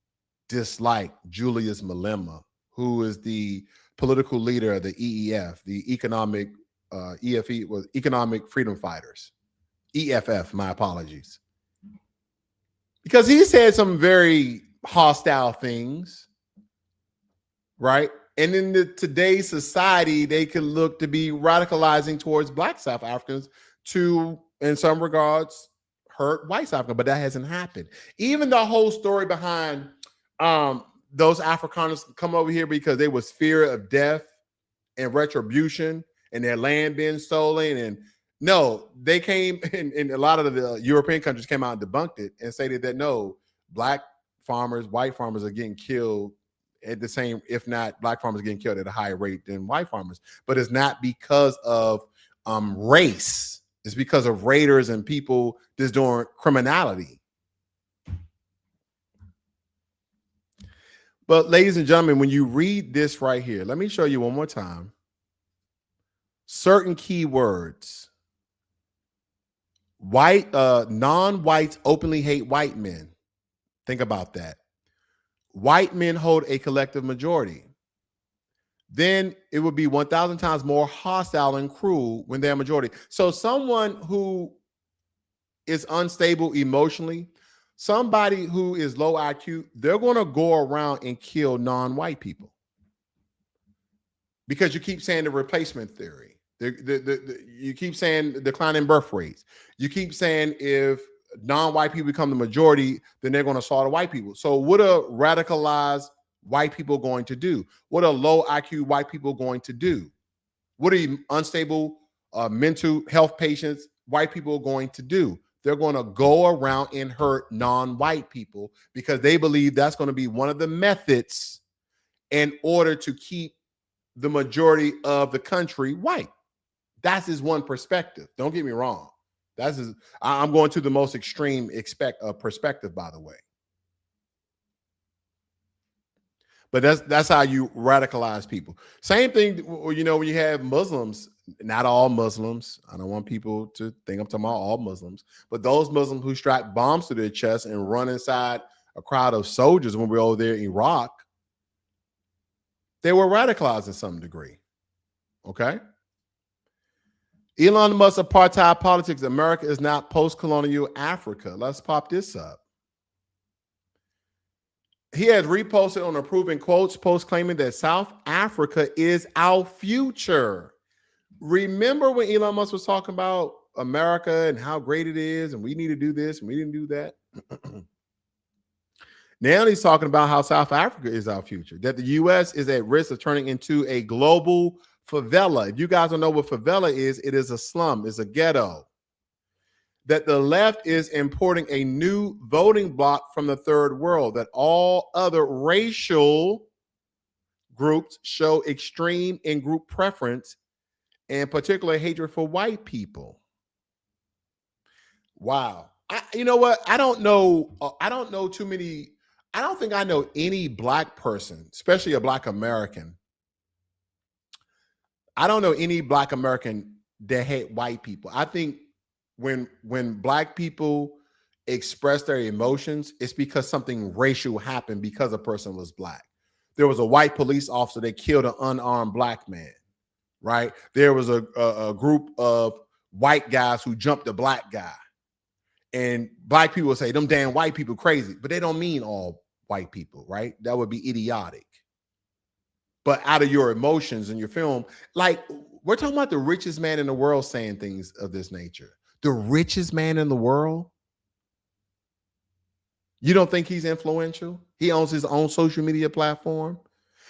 dislike Julius Malema, who is the political leader of the EEF, the economic EFE was Economic Freedom Fighters, EFF. My apologies, because he said some very hostile things, right? And in today's society, they could look to be radicalizing towards Black South Africans to, in some regards, hurt white South Africans, but that hasn't happened. Even the whole story behind those Afrikaners come over here because there was fear of death and retribution and their land being stolen. And no, they came, and a lot of the European countries came out and debunked it and stated that no, Black farmers, white farmers are getting killed at the same, if not Black farmers getting killed at a higher rate than white farmers. But it's not because of race. It's because of raiders and people just doing criminality. But ladies and gentlemen, when you read this right here, let me show you one more time. Certain keywords. White, non-whites openly hate white men. Think about that. White men hold a collective majority. Then it would be 1,000 times more hostile and cruel when they're a majority. So someone who is unstable emotionally, somebody who is low IQ, they're going to go around and kill non-white people. Because you keep saying the replacement theory. You keep saying declining birth rates. You keep saying if non-white people become the majority, then they're going to slaughter white people. So what are radicalized white people going to do? What are low IQ white people going to do? What are unstable mental health patients, white people going to do? They're going to go around and hurt non-white people because they believe that's going to be one of the methods in order to keep the majority of the country white. That's his one perspective. Don't get me wrong. I'm going to the most extreme perspective, by the way. But that's how you radicalize people. Same thing, you know, when you have Muslims, not all Muslims. I don't want people to think I'm talking about all Muslims, but those Muslims who strap bombs to their chest and run inside a crowd of soldiers when we were over there in Iraq, they were radicalized in some degree. Okay. Elon Musk apartheid politics. America is not post-colonial Africa. Let's pop this up. He has reposted on approving quotes post claiming that South Africa is our future. Remember when Elon Musk was talking about America and how great it is, and we need to do this and we didn't do that. Now he's talking about how South Africa is our future, that the U.S. is at risk of turning into a global favela. If you guys don't know what favela is, it is a slum, it's a ghetto. That the left is importing a new voting bloc from the third world, that all other racial groups show extreme in-group preference and particular hatred for white people. Wow. You know what? I don't know too many. I don't think I know any black person, especially a black American. I don't know any black American that hate white people. I think when black people express their emotions, it's because something racial happened because a person was black. There was a white police officer that killed an unarmed black man, right? There was a group of white guys who jumped a black guy. And black people say, them damn white people crazy, but they don't mean all white people, right? That would be idiotic. But out of your emotions in your film, like we're talking about the richest man in the world saying things of this nature. The richest man in the world? You don't think he's influential? He owns his own social media platform.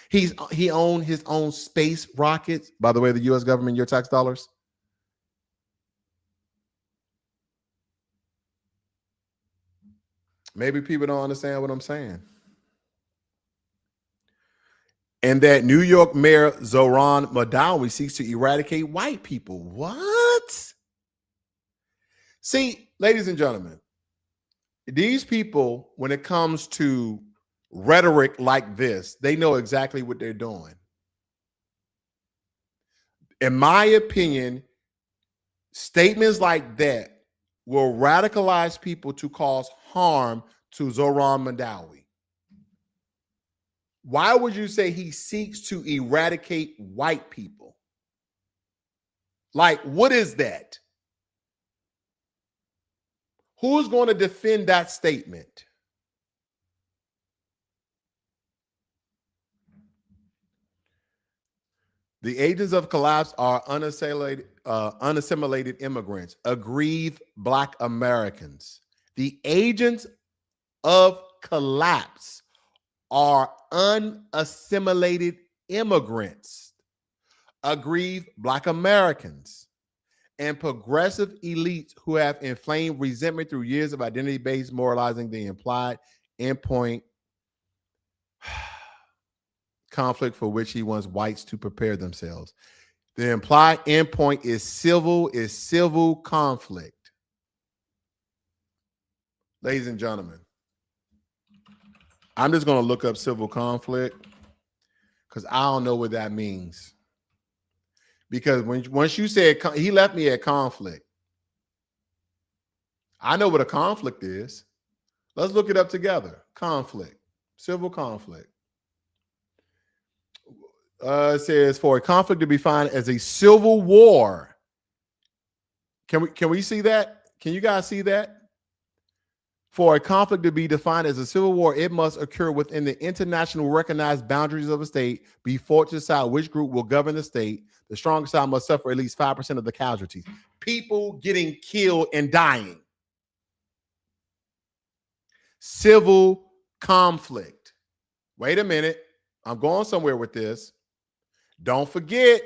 He owns his own space rockets. By the way, the U.S. government, your tax dollars. Maybe people don't understand what I'm saying. And that New York Mayor Zoran Madawi seeks to eradicate white people. What? See, ladies and gentlemen, these people, when it comes to rhetoric like this, they know exactly what they're doing. In my opinion, statements like that will radicalize people to cause harm to Zoran Madawi. Why would you say he seeks to eradicate white people? Like, what is that? Who's going to defend that statement? The agents of collapse are unassimilated immigrants, aggrieved Black Americans. The agents of collapse are unassimilated immigrants, aggrieved Black Americans, and progressive elites who have inflamed resentment through years of identity-based moralizing the implied endpoint conflict for which he wants whites to prepare themselves. The implied endpoint is civil conflict. Ladies and gentlemen, I'm just going to look up civil conflict because I don't know what that means. Because once you said he left me at conflict, I know what a conflict is. Let's look it up together. Conflict, civil conflict. It says for a conflict to be defined as a civil war. Can we see that? Can you guys see that? For a conflict to be defined as a civil war, it must occur within the international recognized boundaries of a state, be forced to decide which group will govern the state. The strongest side must suffer at least 5% of the casualties. People getting killed and dying. Civil conflict. Wait a minute. I'm going somewhere with this. Don't forget,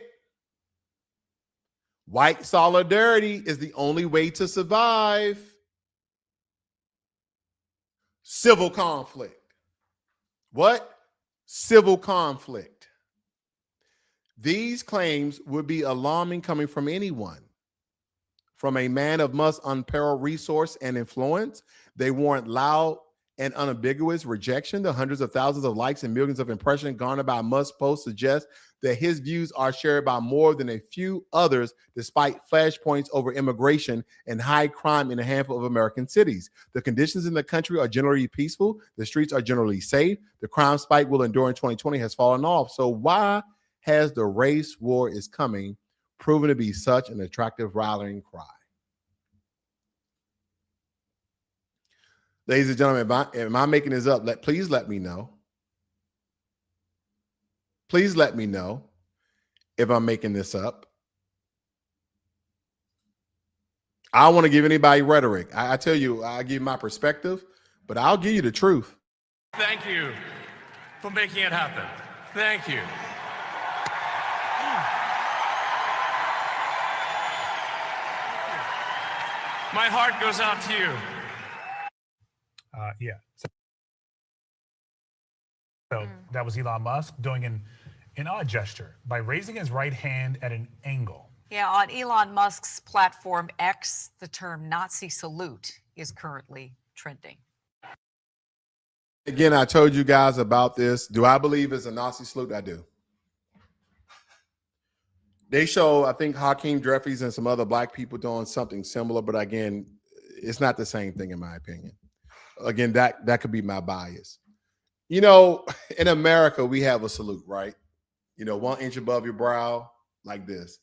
white solidarity is the only way to survive. Civil conflict. What? Civil conflict. These claims would be alarming coming from anyone. From a man of Musk's unparalleled resource and influence, they warrant loud and unambiguous rejection. The hundreds of thousands of likes and millions of impressions garnered by Musk's post suggest that his views are shared by more than a few others, despite flashpoints over immigration and high crime in a handful of American cities. The conditions in the country are generally peaceful. The streets are generally safe. The crime spike will endure in 2020 has fallen off. So why has the race war is coming proven to be such an attractive rallying cry? Ladies and gentlemen, am I making this up? Please let me know. Please let me know if I'm making this up. I don't want to give anybody rhetoric. I tell you, I give my perspective, but I'll give you the truth. Thank you for making it happen. Thank you. My heart goes out to you. Yeah. So that was Elon Musk doing an odd gesture by raising his right hand at an angle. Yeah, on Elon Musk's platform X, the term Nazi salute is currently trending. Again, I told you guys about this. Do I believe it's a Nazi salute? I do. They show, I think, Hakeem Jeffries and some other black people doing something similar, but again, it's not the same thing in my opinion. Again, that could be my bias. You know, in America, we have a salute, right? You know, 1 inch above your brow, like this.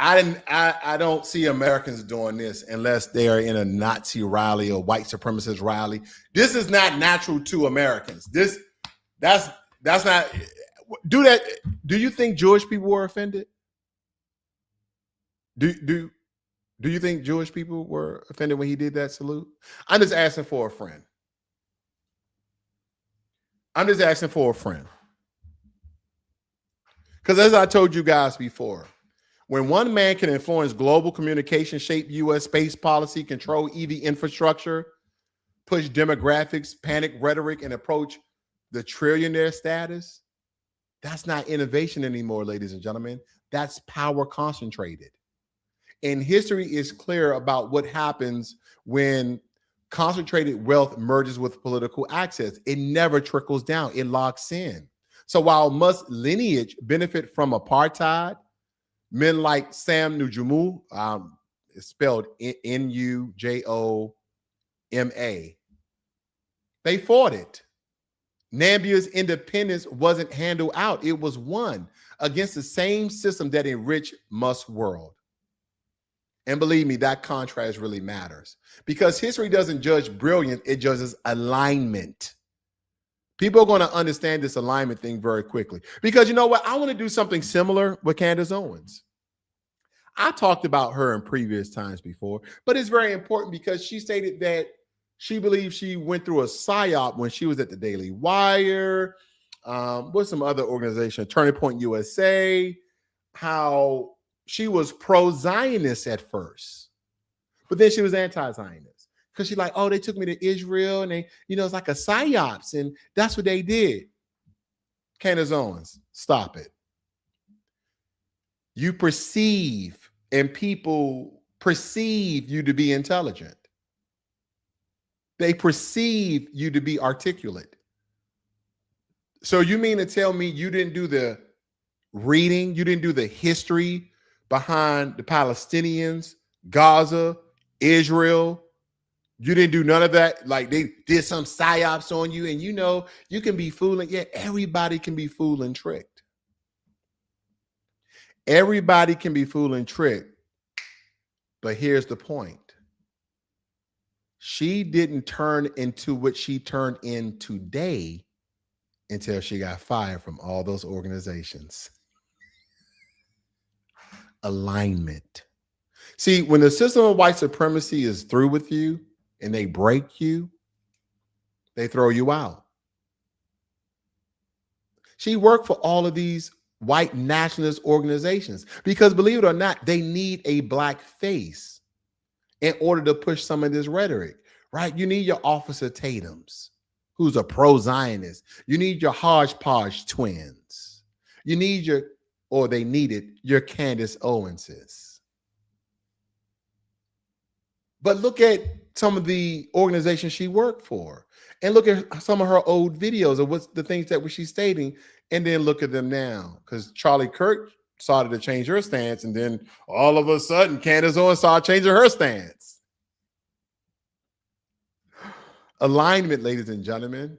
I don't see Americans doing this unless they are in a Nazi rally or white supremacist rally. This is not natural to Americans. That's not do that. Do you think Jewish people were offended? Do you think Jewish people were offended when he did that salute? I'm just asking for a friend. Because as I told you guys before, when one man can influence global communication, shape U.S. space policy, control EV infrastructure, push demographics, panic rhetoric, and approach the trillionaire status, that's not innovation anymore, ladies and gentlemen. That's power concentrated. And history is clear about what happens when concentrated wealth merges with political access. It never trickles down. It locks in. So while Musk's lineage benefit from apartheid, men like Sam Nujoma, it's spelled Nujoma, they fought it. Namibia's independence wasn't handled out. It was won against the same system that enriched Musk's world. And believe me, that contrast really matters because history doesn't judge brilliance. It judges alignment. People are going to understand this alignment thing very quickly because you know what? I want to do something similar with Candace Owens. I talked about her in previous times before, but it's very important because she stated that she believes she went through a psyop when she was at the Daily Wire, with some other organization, Turning Point USA, how she was pro-Zionist at first, but then she was anti-Zionist because she's like, oh, they took me to Israel and they, you know, it's like a psyops and that's what they did. Candace Owens, stop it. You perceive and people perceive you to be intelligent. They perceive you to be articulate. So you mean to tell me you didn't do the reading, you didn't do the history behind the Palestinians, Gaza, Israel? You didn't do none of that? Like they did some psyops on you and you know, you can be fooling. Yeah, everybody can be fooled and tricked. Everybody can be fooled and tricked. But here's the point. She didn't turn into what she turned in today until she got fired from all those organizations. Alignment. See, when the system of white supremacy is through with you and they break you, they throw you out. She worked for all of these white nationalist organizations because, believe it or not, they need a black face in order to push some of this rhetoric, right? You need your Officer Tatums, who's a pro-Zionist. You need your Hodgepodge twins. You need your, or they needed your Candace Owenses. But look at some of the organizations she worked for and look at some of her old videos of what's the things that she's stating and then look at them now because Charlie Kirk started to change her stance and then all of a sudden Candace Owens started changing her stance. Alignment, ladies and gentlemen.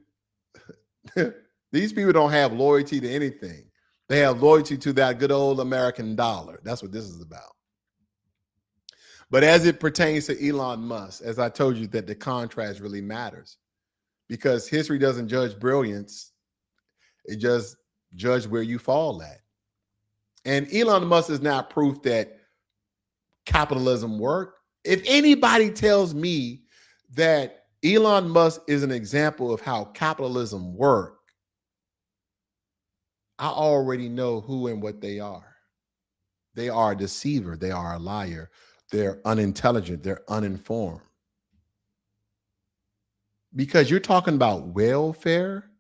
These people don't have loyalty to anything. They have loyalty to that good old American dollar. That's what this is about. But as it pertains to Elon Musk, as I told you, that the contrast really matters because history doesn't judge brilliance. It just judges where you fall at. And Elon Musk is not proof that capitalism worked. If anybody tells me that Elon Musk is an example of how capitalism works, I already know who and what they are. They are a deceiver. They are a liar. They're unintelligent. They're uninformed. Because you're talking about welfare.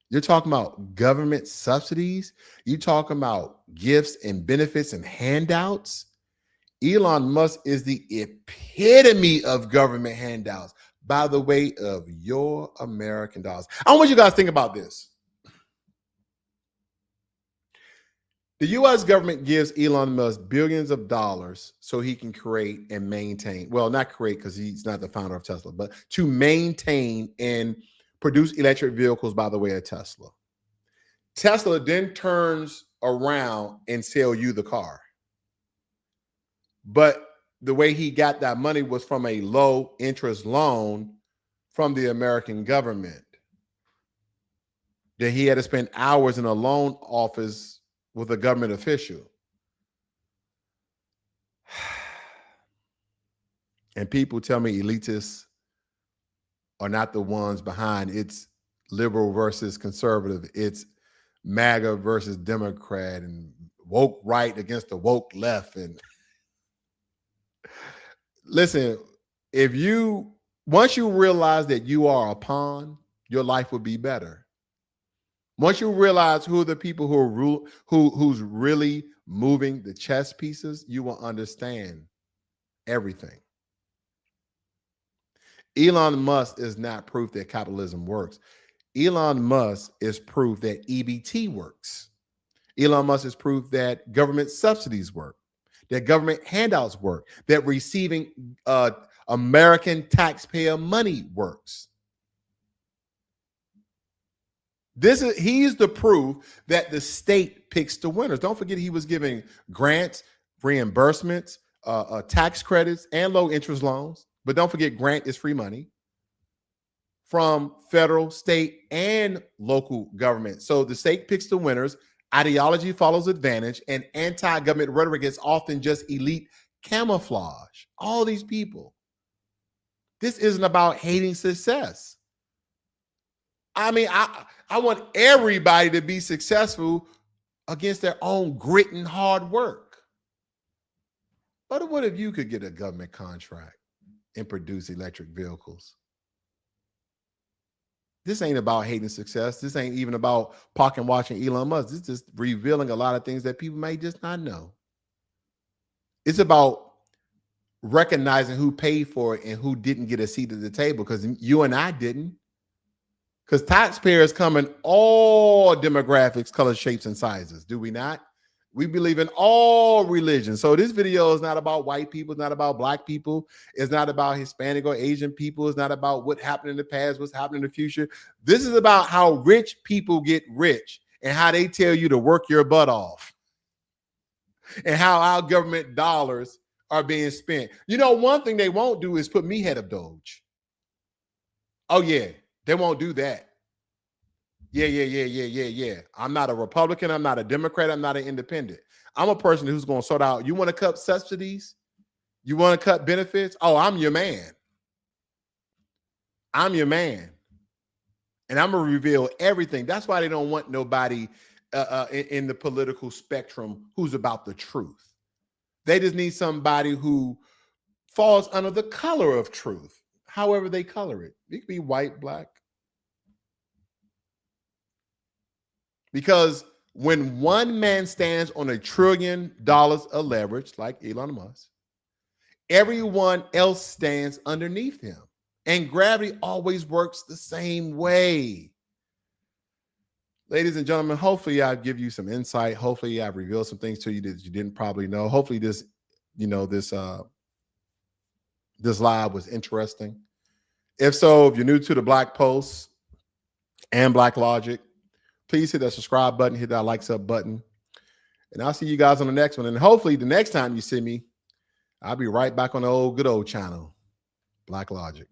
You're talking about government subsidies. You're talking about gifts and benefits and handouts. Elon Musk is the epitome of government handouts by the way of your American dollars. I want you guys to think about this. The U.S. government gives Elon Musk billions of dollars so he can create and maintain, well, not create because he's not the founder of Tesla, but to maintain and produce electric vehicles by the way of Tesla. Tesla then turns around and sell you the car. But the way he got that money was from a low interest loan from the American government. That he had to spend hours in a loan office with a government official. And people tell me elitists are not the ones behind it's liberal versus conservative. It's MAGA versus Democrat and woke right against the woke left. And listen, once you realize that you are a pawn, your life would be better. Once you realize who are the people who's really moving the chess pieces, you will understand everything. Elon Musk is not proof that capitalism works. Elon Musk is proof that EBT works. Elon Musk is proof that government subsidies work, that government handouts work, that receiving American taxpayer money works. He's the proof that the state picks the winners. Don't forget he was giving grants, reimbursements, tax credits, and low interest loans. But don't forget, grant is free money from federal, state, and local government. So the state picks the winners, ideology follows advantage, and anti-government rhetoric is often just elite camouflage. All these people. This isn't about hating success. I mean, I want everybody to be successful against their own grit and hard work. But what if you could get a government contract and produce electric vehicles? This ain't about hating success. This ain't even about parking watching Elon Musk. This is just revealing a lot of things that people may just not know. It's about recognizing who paid for it and who didn't get a seat at the table, because you and I didn't. Because taxpayers come in all demographics, colors, shapes, and sizes. Do we not? We believe in all religions. So this video is not about white people. It's not about black people. It's not about Hispanic or Asian people. It's not about what happened in the past, what's happening in the future. This is about how rich people get rich and how they tell you to work your butt off and how our government dollars are being spent. You know, one thing they won't do is put me head of Doge. Oh, yeah. They won't do that. Yeah. I'm not a Republican. I'm not a Democrat. I'm not an independent. I'm a person who's going to sort out, you want to cut subsidies? You want to cut benefits? Oh, I'm your man. I'm your man. And I'm going to reveal everything. That's why they don't want nobody in the political spectrum who's about the truth. They just need somebody who falls under the color of truth. However they color it. It could be white, black. Because when one man stands on $1 trillion of leverage, like Elon Musk, everyone else stands underneath him. And gravity always works the same way. Ladies and gentlemen, hopefully I've given you some insight. Hopefully I've revealed some things to you that you didn't probably know. Hopefully this live was interesting. If so, if you're new to the Black Post and Blacklogic, please hit that subscribe button, hit that likes up button. And I'll see you guys on the next one. And hopefully the next time you see me, I'll be right back on the good old channel, Blacklogic.